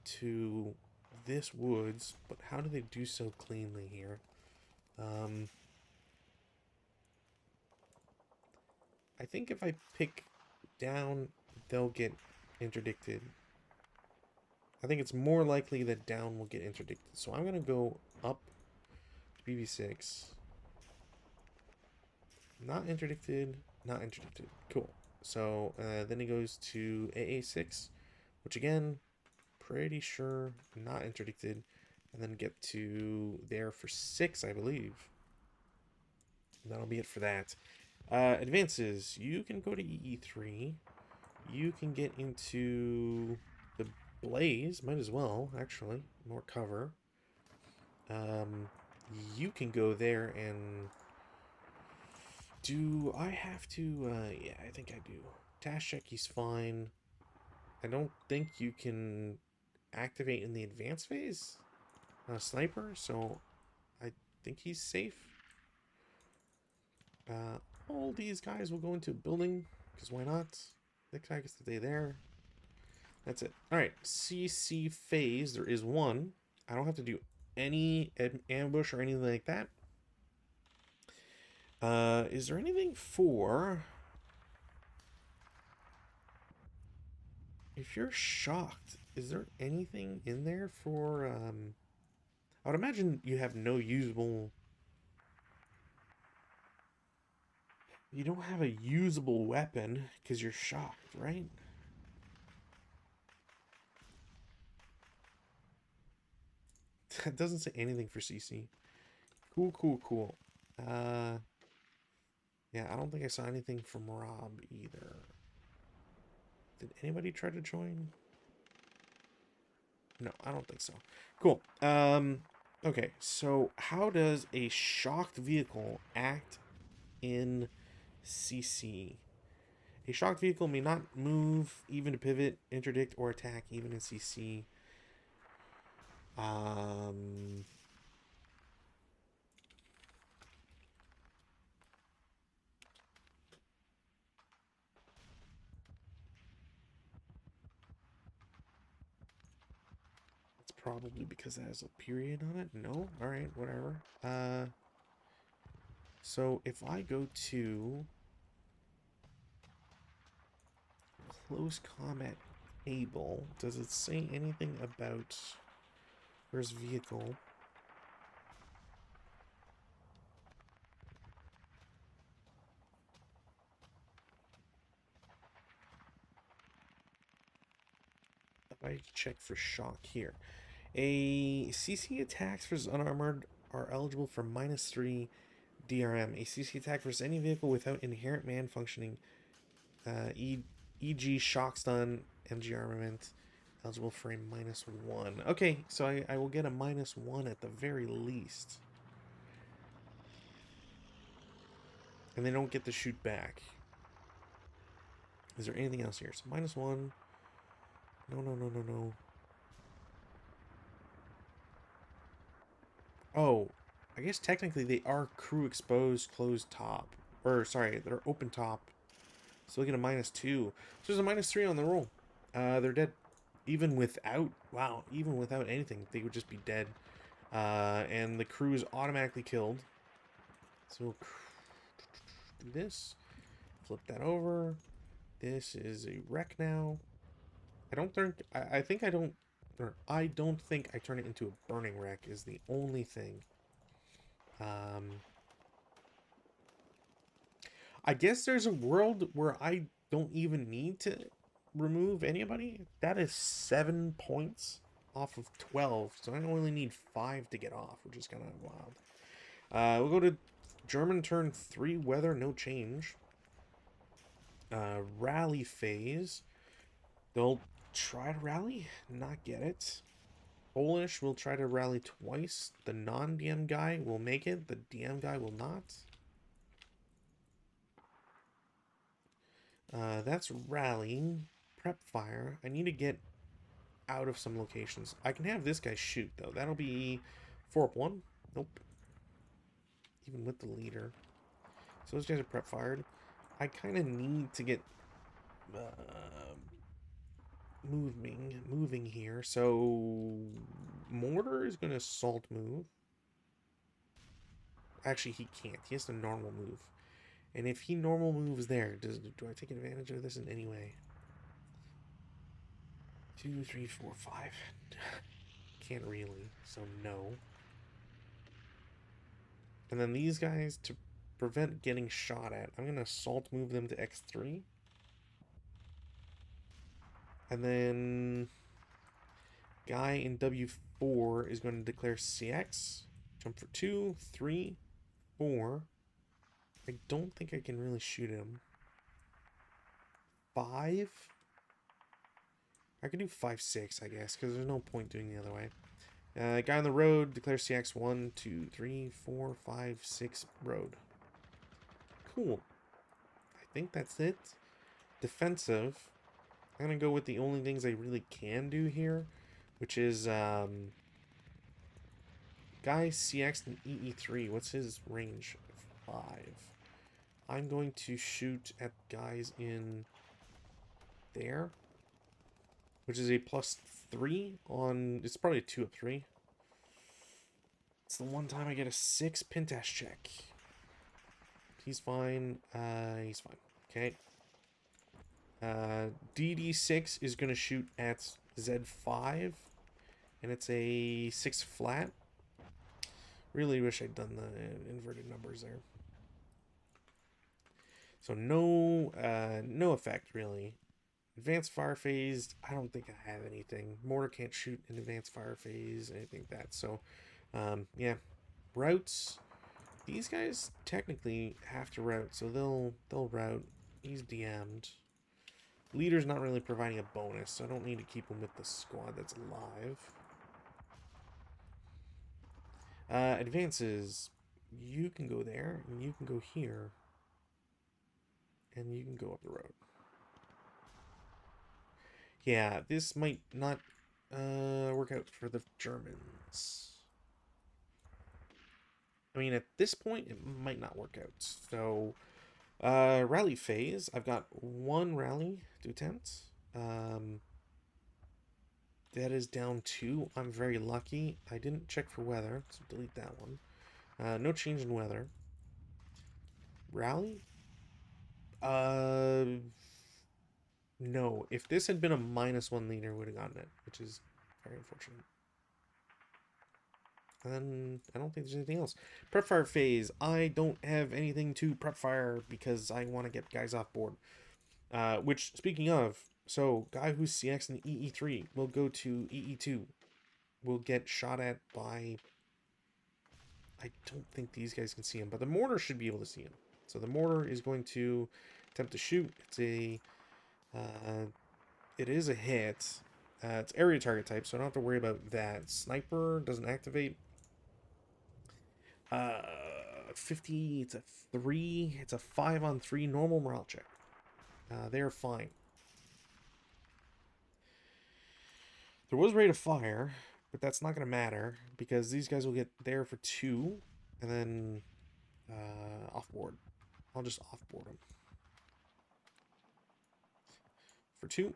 to this woods. But how do they do so cleanly here? I think if I pick down, they'll get interdicted. I think it's more likely that down will get interdicted. So I'm going to go up to BB6. Not interdicted. Not interdicted. Cool. So then he goes to AA6, which again, pretty sure not interdicted. And then get to there for 6, I believe. And that'll be it for that. Advances. You can go to EE3. You can get into the Blaze. Might as well, actually. More cover. You can go there and... Do I have to... yeah, I think I do. Dash check, he's fine. I don't think you can activate in the advanced phase. Sniper, so I think he's safe. All these guys will go into a building, because why not? Next guy gets to stay there. That's it. Alright, CC phase, there is one. I don't have to do any ambush or anything like that. Is there anything for... If you're shocked, is there anything in there for... I would imagine you have no usable... You don't have a usable weapon because you're shocked, right? That doesn't say anything for CC. Cool, cool, cool. Yeah, I don't think I saw anything from Rob either. Did anybody try to join? No, I don't think so. Cool. Okay, so how does a shocked vehicle act in CC? A shocked vehicle may not move, even to pivot, interdict, or attack, even in CC. It's probably because it has a period on it. No? Alright, whatever. So if I go to close combat able, does it say anything about where's vehicle? If I check for shock here. A CC attacks versus unarmored are eligible for -3 DRM. A CC attack versus any vehicle without inherent man functioning, e.g. shock stun, MG armament, eligible for a -1. Okay, so I will get a -1 at the very least. And they don't get to shoot back. Is there anything else here? So -1. No, no, no, no, no. Oh, I guess technically they are crew exposed, closed top. Or, sorry, they're open top. So we get a -2. So there's a -3 on the roll. They're dead. Even without, wow, even without anything, they would just be dead. And the crew is automatically killed. So we'll do this. Flip that over. This is a wreck now. I don't think, I think I don't, or I don't think I turn it into a burning wreck is the only thing. I guess there's a world where I don't even need to remove anybody. That is 7 points off of 12, so I only need 5 to get off, which is kind of wild. We'll go to German turn 3, weather, no change. Rally phase. They'll try to rally, not get it. Polish will try to rally twice. The non-DM guy will make it, the DM guy will not. That's rallying. Prep fire. I need to get out of some locations. I can have this guy shoot, though. That'll be 4-1. Nope. Even with the leader. So those guys are prep fired. I kind of need to get moving here. So mortar is going to assault move. Actually, he can't. He has to normal move. And if he normal moves there, do I take advantage of this in any way? 2, 3, 4, 5. Can't really, so no. And then these guys, to prevent getting shot at, I'm going to assault move them to X3. And then guy in W4 is going to declare CX. Jump for 2, 3, 4. I don't think I can really shoot him. 5? I can do 5, 6, I guess, because there's no point doing the other way. Guy on the road, declare CX 1, 2, 3, 4, 5, 6, road. Cool. I think that's it. Defensive. I'm going to go with the only things I really can do here, which is guy CX and EE3. What's his range? 5. I'm going to shoot at guys in there, which is a +3 on, it's probably a 2 of 3. It's the one time I get a 6 Pintash check. He's fine. He's fine. Okay. DD6 is going to shoot at Z5, and it's a 6 flat. Really wish I'd done the inverted numbers there. So no effect, really. Advanced fire phase, I don't think I have anything. Mortar can't shoot in advanced fire phase, anything like that. So, yeah. Routes. These guys technically have to route, so they'll route. He's DM'd. Leader's not really providing a bonus, so I don't need to keep him with the squad that's alive. Advances. You can go there, and you can go here. And you can go up the road. Yeah, this might not work out for the Germans. I mean, at this point, it might not work out. So, rally phase. I've got 1 rally to attempt. That is down 2. I'm very lucky. I didn't check for weather, so delete that one. No change in weather. Rally? No. If this had been a -1 leader, would have gotten it, which is very unfortunate. And then I don't think there's anything else. Prep fire phase. I don't have anything to prep fire because I want to get guys off board. Which, speaking of, so guy who's CX in EE3 will go to EE2. Will get shot at by... I don't think these guys can see him, but the mortar should be able to see him. So the mortar is going to attempt to shoot. It's a... it is a hit. It's area target type, so I don't have to worry about that. Sniper doesn't activate. 50. It's a 3. It's a 5-on-3 normal morale check. They're fine. There was rate of fire, but that's not going to matter because these guys will get there for 2 and then offboard. I'll just offboard them for 2.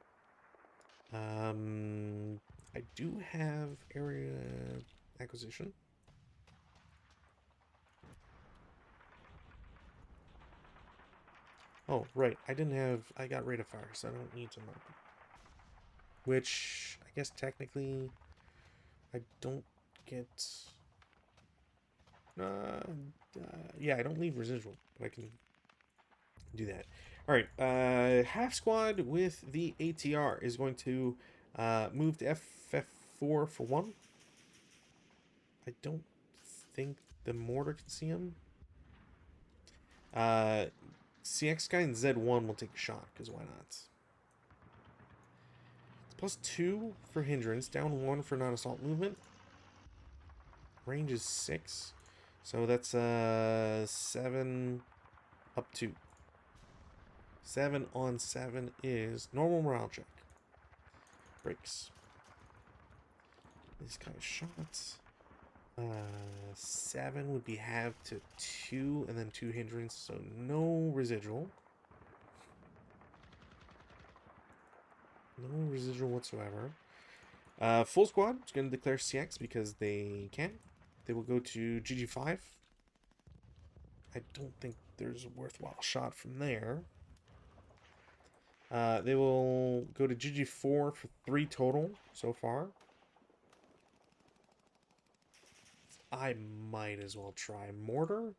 I do have area acquisition. Oh, right. I got rate of fire, so I don't need to mark them. Which, I guess technically, I don't get... yeah, I don't leave residual, but I can do that. Alright, half squad with the ATR is going to move to FF4 for 1. I don't think the mortar can see him. CX guy and Z1 will take a shot, because why not? It's +2 for hindrance, down 1 for non-assault movement. Range is 6. So that's 7 up 2. 7 on 7 is normal morale check. Breaks. These kind of shots. 7 would be halved to 2 and then 2 hindrance, so no residual. No residual whatsoever. Full squad is going to declare CX because they can. They will go to GG5. I don't think there's a worthwhile shot from there. They will go to GG4 for 3 total so far. I might as well try mortar.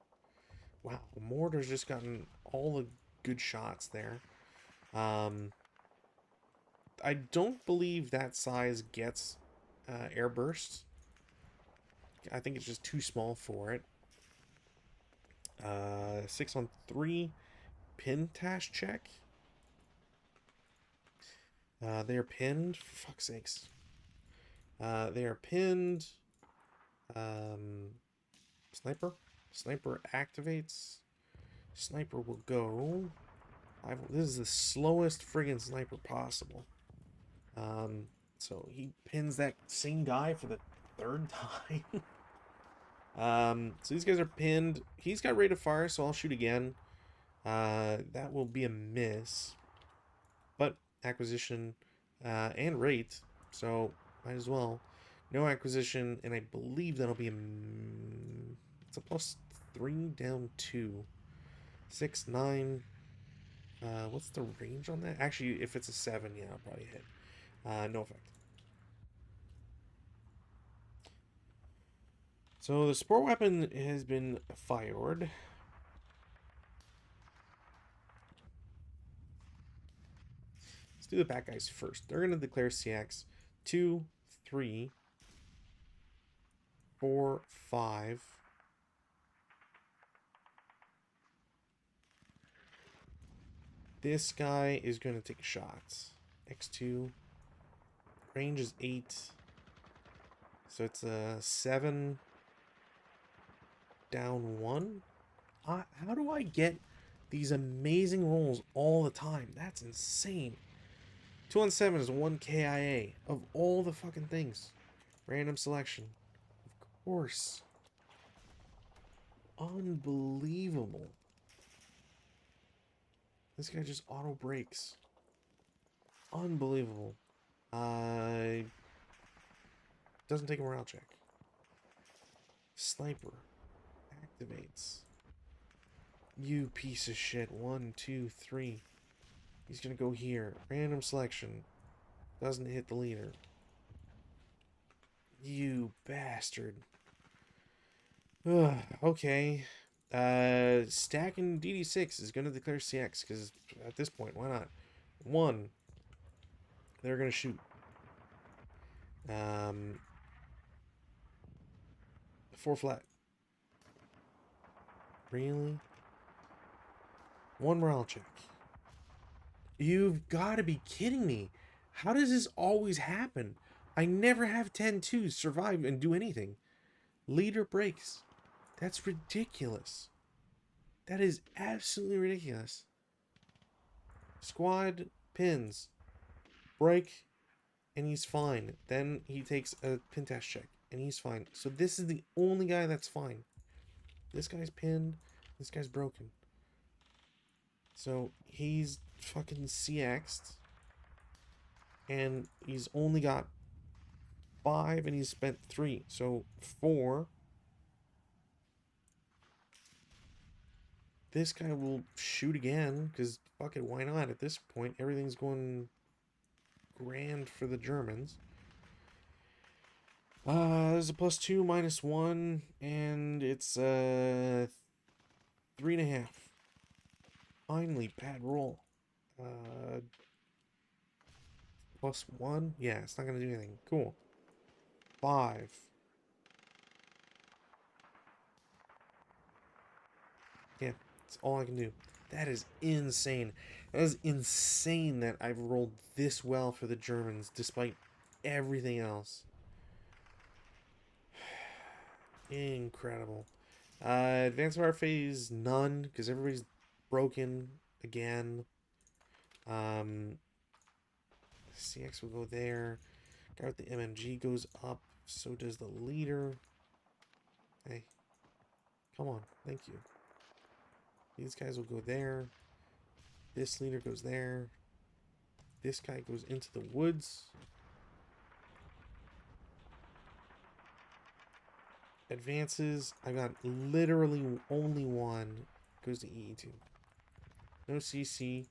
Wow, mortar's just gotten all the good shots there. I don't believe that size gets air bursts. I think it's just too small for it. 6 on 3 pin task check. They are pinned, for fuck's sakes. They are pinned. Sniper activates. Sniper will go. This is the slowest friggin' sniper possible. So he pins that same guy for the 3rd time. So these guys are pinned. He's got rate of fire, so I'll shoot again. That will be a miss. But acquisition and rate, so might as well. No acquisition, and I believe that'll be it's a +3 down 2. 6, 9. What's the range on that? Actually, if it's a 7, yeah, I'll probably hit. No effect. So the support weapon has been fired. Let's do the back guys first. They're going to declare CX 2, 3, 4, 5. This guy is going to take a shot. X2. Range is 8. So it's a 7 down 1. How do I get these amazing rolls all the time? That's insane. 2 on 7 is 1 KIA of all the fucking things. Random selection. Of course. Unbelievable. This guy just auto breaks. Unbelievable. Doesn't take a morale check. Sniper activates. You piece of shit. 1, 2, 3. He's gonna go here. Random selection. Doesn't hit the leader. You bastard. Ugh, okay. Stacking DD6 is gonna declare CX because at this point, why not? 1. They're gonna shoot. 4 flat. Really? 1 morale check. You've got to be kidding me. How does this always happen? I never have 10-2s survive and do anything. Leader breaks. That's ridiculous. That is absolutely ridiculous. Squad pins. Break, and he's fine. Then he takes a pin test check, and he's fine. So this is the only guy that's fine. This guy's pinned. This guy's broken. So he's fucking CX'd. And he's only got 5, and he's spent 3. So 4. This guy will shoot again, because fuck it, why not? At this point, everything's going grand for the Germans. There's a +2, -1, and it's 3.5. Finally, bad roll. +1? Yeah, it's not gonna do anything. Cool. 5. Yeah, that's all I can do. That is insane. That is insane that I've rolled this well for the Germans, despite everything else. Incredible. Advanced fire phase, none, because everybody's broken again. CX will go there. Guy with the MMG goes up. So does the leader. Hey. Come on. Thank you. These guys will go there. This leader goes there. This guy goes into the woods. Advances. I got literally only one. Goes to EE2. No CC.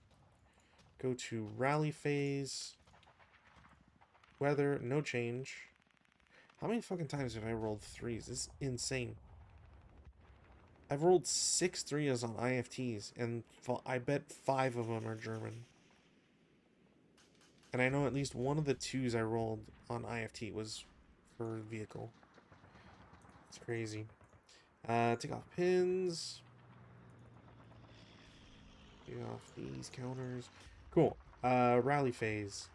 Go to rally phase. Weather. No change. How many fucking times have I rolled 3s? This is insane. I've rolled 6 3s on IFTs, and I bet 5 of them are German. And I know at least one of the 2s I rolled on IFT was for vehicle. It's crazy. Take off pins. Take off these counters. Cool. Rally phase.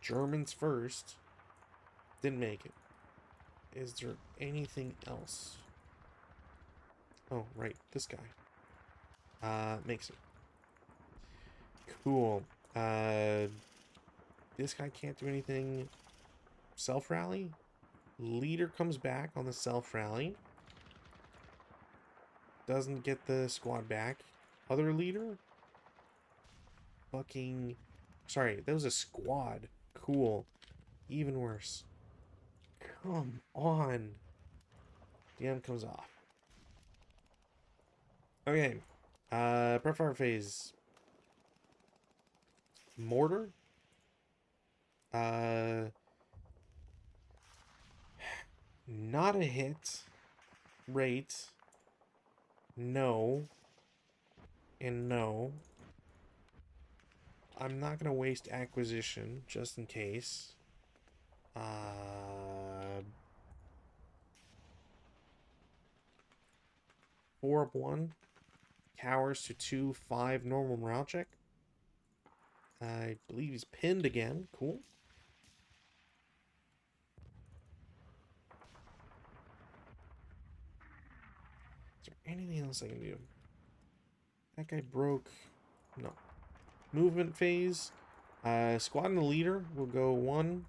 Germans first. Didn't make it. Is there anything else? Oh, right. This guy. Makes it. Cool. This guy can't do anything. Self-rally? Leader comes back on the self-rally. Doesn't get the squad back. Other leader? Fucking... Sorry, that was a squad. Cool. Even worse. Come on. DM comes off. Okay. Prep fire phase. Mortar? Not a hit. Rate. No. And no. I'm not going to waste acquisition, just in case. 4 up 1. Cowers to 2, 5 normal morale check. I believe he's pinned again. Cool. Is there anything else I can do? That guy broke. No. Movement phase. Squad and the leader will go 1,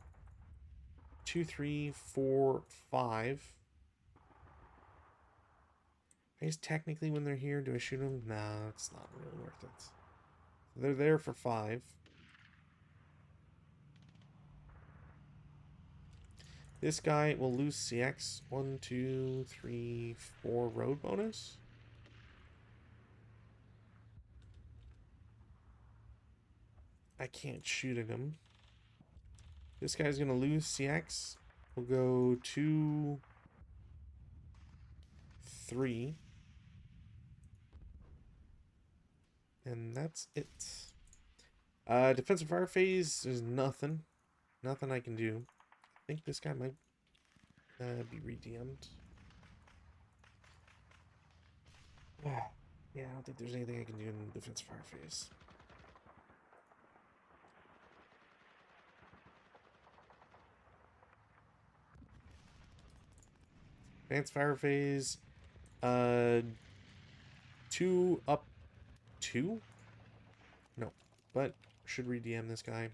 2, 3, 4, 5. I guess technically when they're here, do I shoot them? Nah, it's not really worth it. They're there for 5. This guy will lose CX. 1, 2, 3, 4 road bonus. I can't shoot at him. This guy's going to lose CX. We'll go 2, 3. And that's it. Defensive fire phase, there's nothing. Nothing I can do. I think this guy might be redeemed. Yeah, I don't think there's anything I can do in defensive fire phase. Advanced fire phase. Uh, 2 up 2? No, but should re-DM this guy.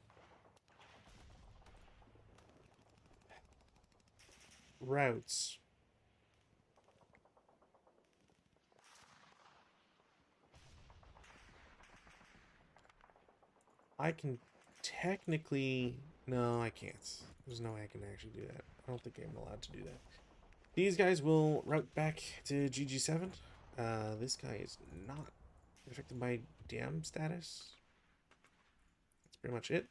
Routes. I can technically... No, I can't. There's no way I can actually do that. I don't think I'm allowed to do that. These guys will route back to GG7. This guy is not affected by DM status. That's pretty much it.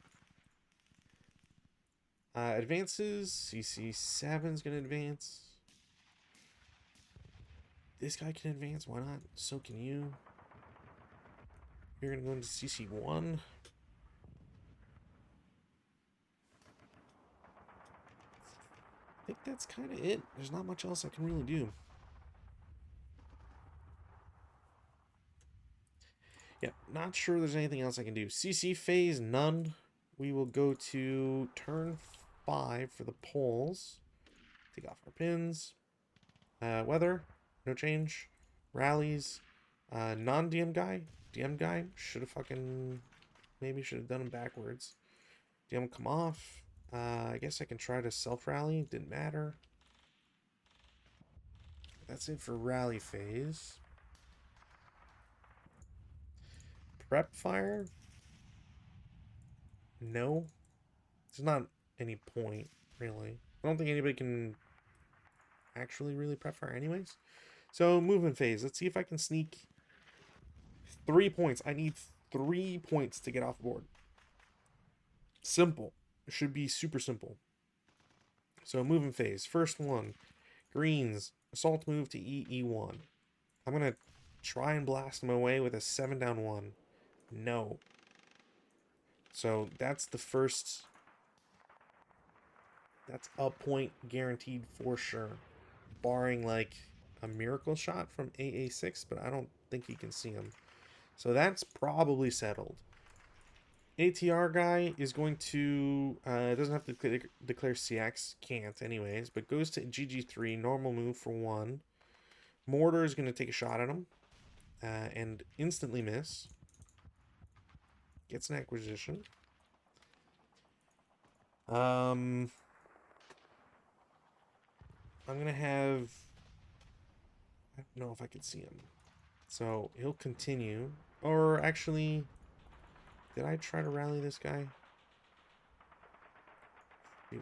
Advances. CC7 is going to advance. This guy can advance. Why not? So can you. You're going to go into CC1. I think that's kind of it. There's not much else I can really do. Yeah, not sure there's anything else I can do. CC phase, none. We will go to turn 5 for the poles. Take off our pins. Weather, no change. Rallies, non-DM guy. DM guy, should have fucking... Maybe should have done them backwards. DM come off. I guess I can try to self-rally. Didn't matter. That's it for rally phase. Prep fire? No. There's not any point, really. I don't think anybody can actually really prep fire anyways. So, movement phase. Let's see if I can sneak 3 points. I need 3 points to get off the board. Simple. It should be super simple. So, movement phase. First one. Greens. Assault move to EE1. I'm going to try and blast him away with a 7 down 1. No. So, that's the first... That's a point guaranteed for sure. Barring, like, a miracle shot from AA6, but I don't think he can see him. So that's probably settled. ATR guy is going to... doesn't have to declare CX. Can't, anyways. But goes to GG3. Normal move for 1. Mortar is going to take a shot at him. And instantly miss. Gets an acquisition. I'm going to have... I don't know if I could see him. So he'll continue. Or actually... Did I try to rally this guy? Shoot.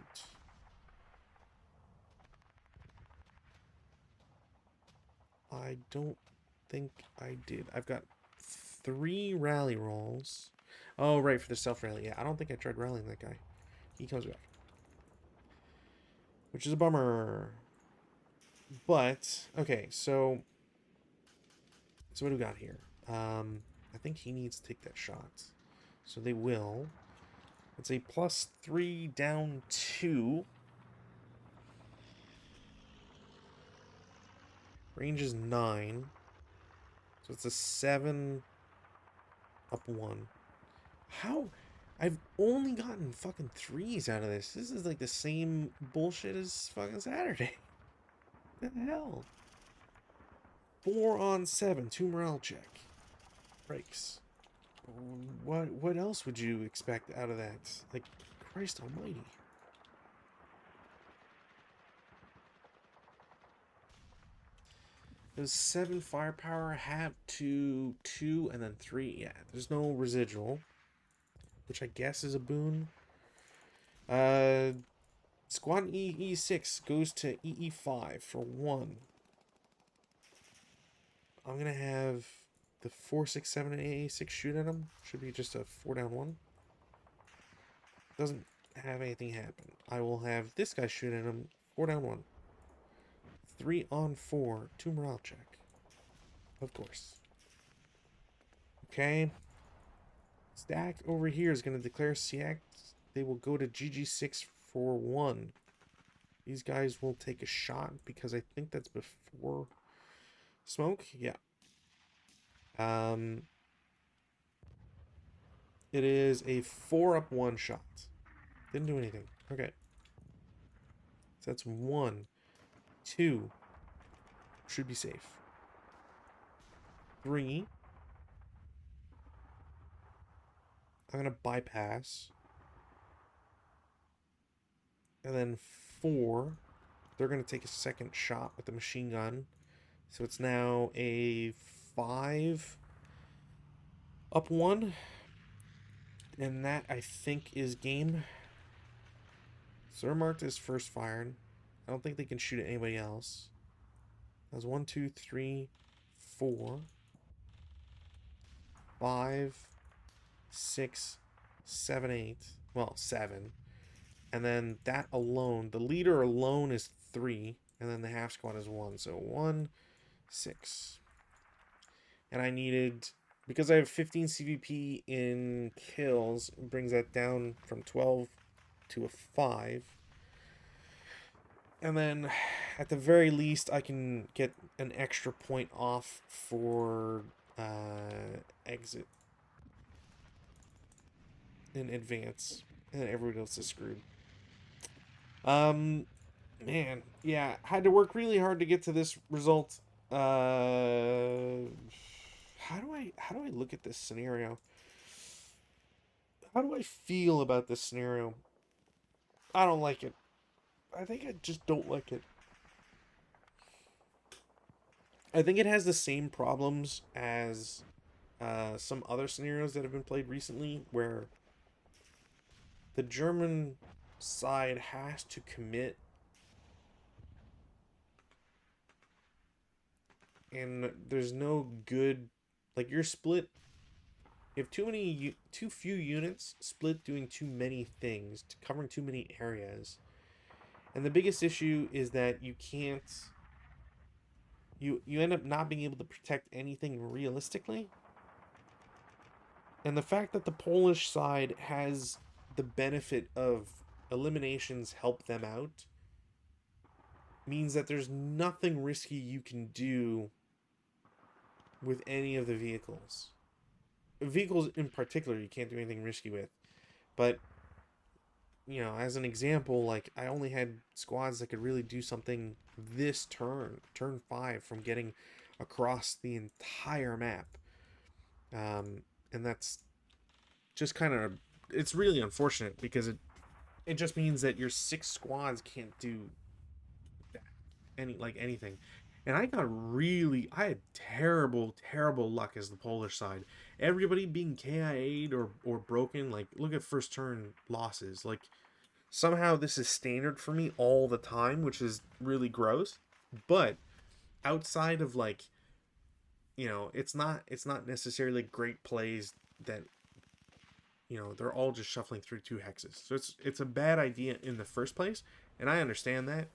I don't think I did. I've got 3 rally rolls. Oh, right, for the self-rally. Yeah, I don't think I tried rallying that guy. He comes back. Which is a bummer. But, okay, so what do we got here? I think he needs to take that shot. So they will. It's a +3 down 2. Range is 9. So it's a 7 up 1. How? I've only gotten fucking 3s out of this. This is like the same bullshit as fucking Saturday. What the hell? 4 on 7. 2 morale check. Breaks. What else would you expect out of that? Like, Christ almighty. Does 7 firepower have 2, and then 3? Yeah, there's no residual, which I guess is a boon. Squad EE6 goes to EE5 for 1. I'm gonna have the 4, 6, 7, and AA6 shoot at him. Should be just a 4 down 1. Doesn't have anything happen. I will have this guy shoot at him. 4 down 1. 3 on 4. 2 morale check. Of course. Okay. Stack over here is going to declare CX. They will go to GG6 for 1. These guys will take a shot because I think that's before smoke. Yeah. It is a 4 up 1 shot. Didn't do anything. Okay. So that's 1. 2. Should be safe. 3, I'm going to bypass. And then 4, they're going to take a second shot with the machine gun. So it's now a 5 up 1. And that, I think, is game. So they're marked as first fired. I don't think they can shoot at anybody else. That was 1, 2, 3, 4, 5, 6, 7, 8. Well, 7. And then that alone, the leader alone is 3. And then the half squad is 1. So 1, 6. And I needed, because I have 15 CVP in kills, it brings that down from 12 to a 5. And then at the very least, I can get an extra point off for exit in advance. And everybody else is screwed. Man, yeah, had to work really hard to get to this result. How do I look at this scenario? How do I feel about this scenario? I don't like it. I think I just don't like it. I think it has the same problems as some other scenarios that have been played recently, where the German side has to commit, and there's no good, like, you're split. You have too few units split doing too many things, covering too many areas. And the biggest issue is that you can't, you end up not being able to protect anything realistically. And the fact that the Polish side has the benefit of eliminations help them out means that there's nothing risky you can do with any of the vehicles. Vehicles in particular, you can't do anything risky with. But, you know, as an example, like, I only had squads that could really do something this turn 5, from getting across the entire map. And that's just kind of, it's really unfortunate, because it just means that your 6 squads can't do anything. And I had terrible luck as the Polish side. Everybody being KIA'd or broken. Like, look at first turn losses. Like, somehow this is standard for me all the time, which is really gross. But outside of, like, you know, it's not necessarily great plays that, you know, they're all just shuffling through 2 hexes. So it's a bad idea in the first place, and I understand that.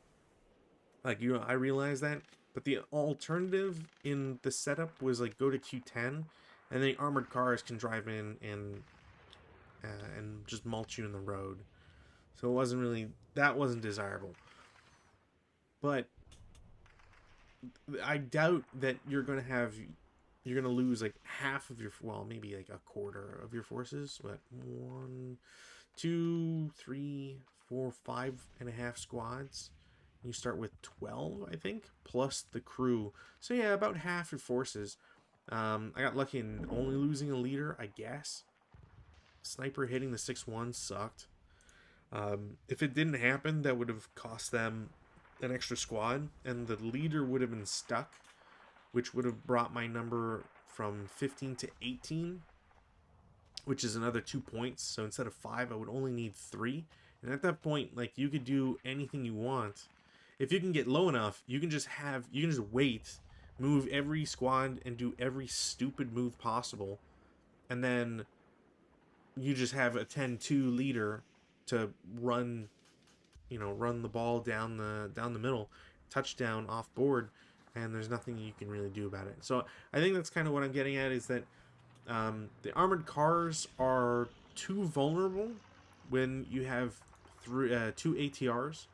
Like, you know, I realize that. But the alternative in the setup was, like, go to Q10, and the armored cars can drive in and just mulch you in the road. So that wasn't desirable. But I doubt that you're going to lose, like, half of your, well, maybe like a quarter of your forces. But 1, 2, 3, 4, 5.5 squads. You start with 12, I think, plus the crew. So yeah, about half your forces. I got lucky in only losing a leader, I guess. Sniper hitting the 6-1 sucked. If it didn't happen, that would have cost them an extra squad, and the leader would have been stuck, which would have brought my number from 15 to 18, which is another 2 points. So instead of 5, I would only need 3. And at that point, like, you could do anything you want. If you can get low enough, you can just wait, move every squad, and do every stupid move possible, and then you just have a 10-2 leader to run the ball down the middle, touchdown off board, and there's nothing you can really do about it. So I think that's kind of what I'm getting at, is that the armored cars are too vulnerable when you have 2 ATRs.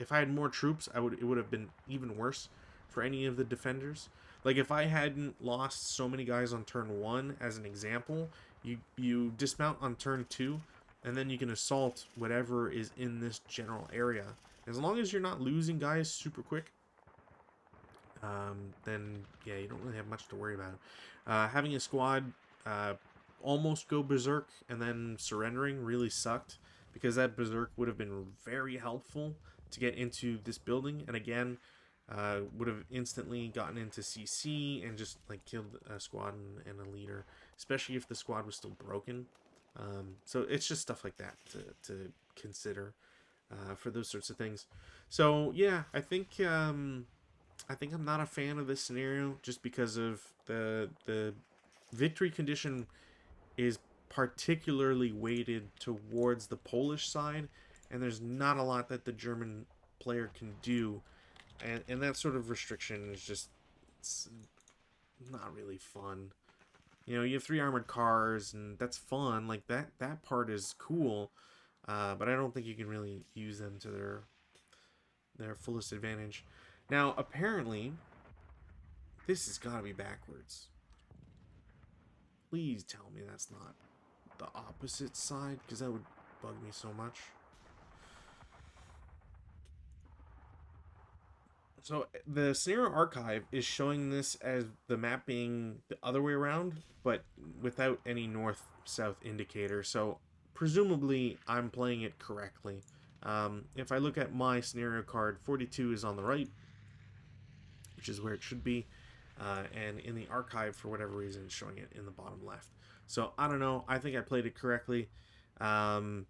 If I had more troops, it would have been even worse for any of the defenders. Like, if I hadn't lost so many guys on turn 1, as an example, you dismount on turn 2, and then you can assault whatever is in this general area. As long as you're not losing guys super quick, then yeah, you don't really have much to worry about. Having a squad uh, almost go berserk and then surrendering really sucked, because that berserk would have been very helpful to get into this building, and again, would have instantly gotten into CC and just like killed a squad and a leader, especially if the squad was still broken. So it's just stuff like that to consider for those sorts of things. So yeah, I think I'm not a fan of this scenario just because of the victory condition is particularly weighted towards the Polish side, and there's not a lot that the German player can do, and that sort of restriction is just, it's not really fun. You know, you have 3 armored cars, and that's fun. Like that part is cool, but I don't think you can really use them to their fullest advantage. Now, apparently, this has got to be backwards. Please tell me that's not the opposite side, because that would bug me so much. So the scenario archive is showing this as the map being the other way around, but without any north-south indicator. So presumably I'm playing it correctly. If I look at my scenario card, 42 is on the right, which is where it should be. And in the archive, for whatever reason, it's showing it in the bottom left. So I don't know. I think I played it correctly. Um,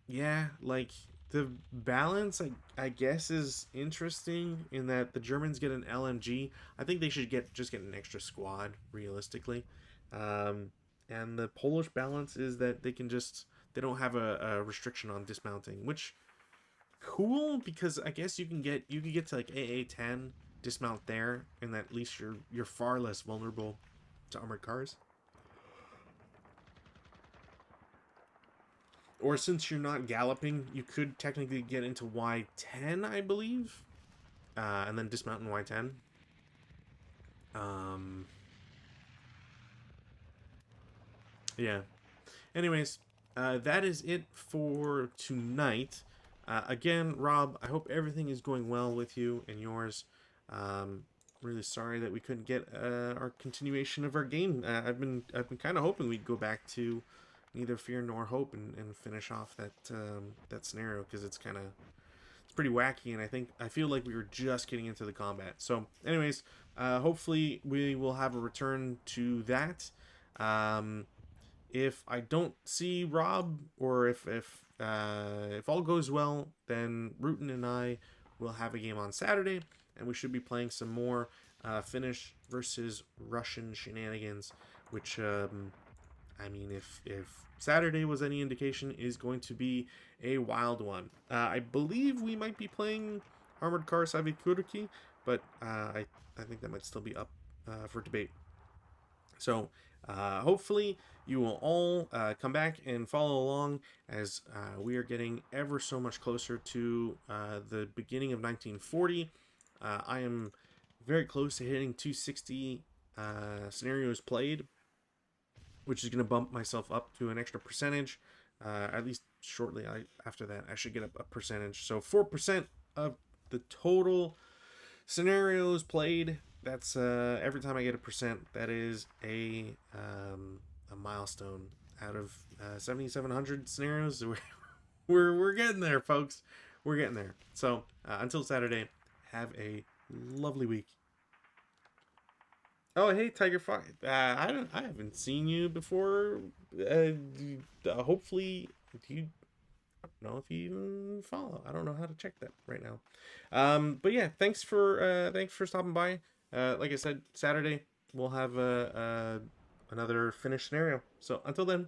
yeah, like the balance, I guess, is interesting in that the Germans get an LMG. I think they should just get an extra squad, realistically. Um, and the Polish balance is that they don't have a restriction on dismounting, which cool, because I guess you can get to like AA-10, dismount there, and at least you're far less vulnerable to armored cars. Or since you're not galloping, you could technically get into Y10, I believe, and then dismount in Y10. Um, yeah. Anyways, that is it for tonight. Again, Rob, I hope everything is going well with you and yours. Really sorry that we couldn't get our continuation of our game. I've been kind of hoping we'd go back to neither fear nor hope and finish off that scenario, because it's pretty wacky, and I feel like we were just getting into the combat. So, anyways, hopefully we will have a return to that. If I don't see Rob, or if all goes well, then Rutan and I will have a game on Saturday, and we should be playing some more Finnish versus Russian shenanigans, which I mean, if Saturday was any indication, is going to be a wild one. I believe we might be playing Armored Car Savikurki, but I think that might still be up for debate. So hopefully you will all come back and follow along, as we are getting ever so much closer to the beginning of 1940. I am very close to hitting 260 scenarios played, which is going to bump myself up to an extra percentage. At least shortly after that, I should get a percentage. So 4% of the total scenarios played. That's every time I get a percent, that is a milestone out of 7,700 scenarios. We're getting there, folks. We're getting there. So until Saturday, have a lovely week. Oh, hey, Tiger Fox. I haven't seen you before. Hopefully, you, I don't know if you even follow. I don't know how to check that right now. But yeah, thanks for stopping by. Like I said, Saturday we'll have another finished scenario. So until then.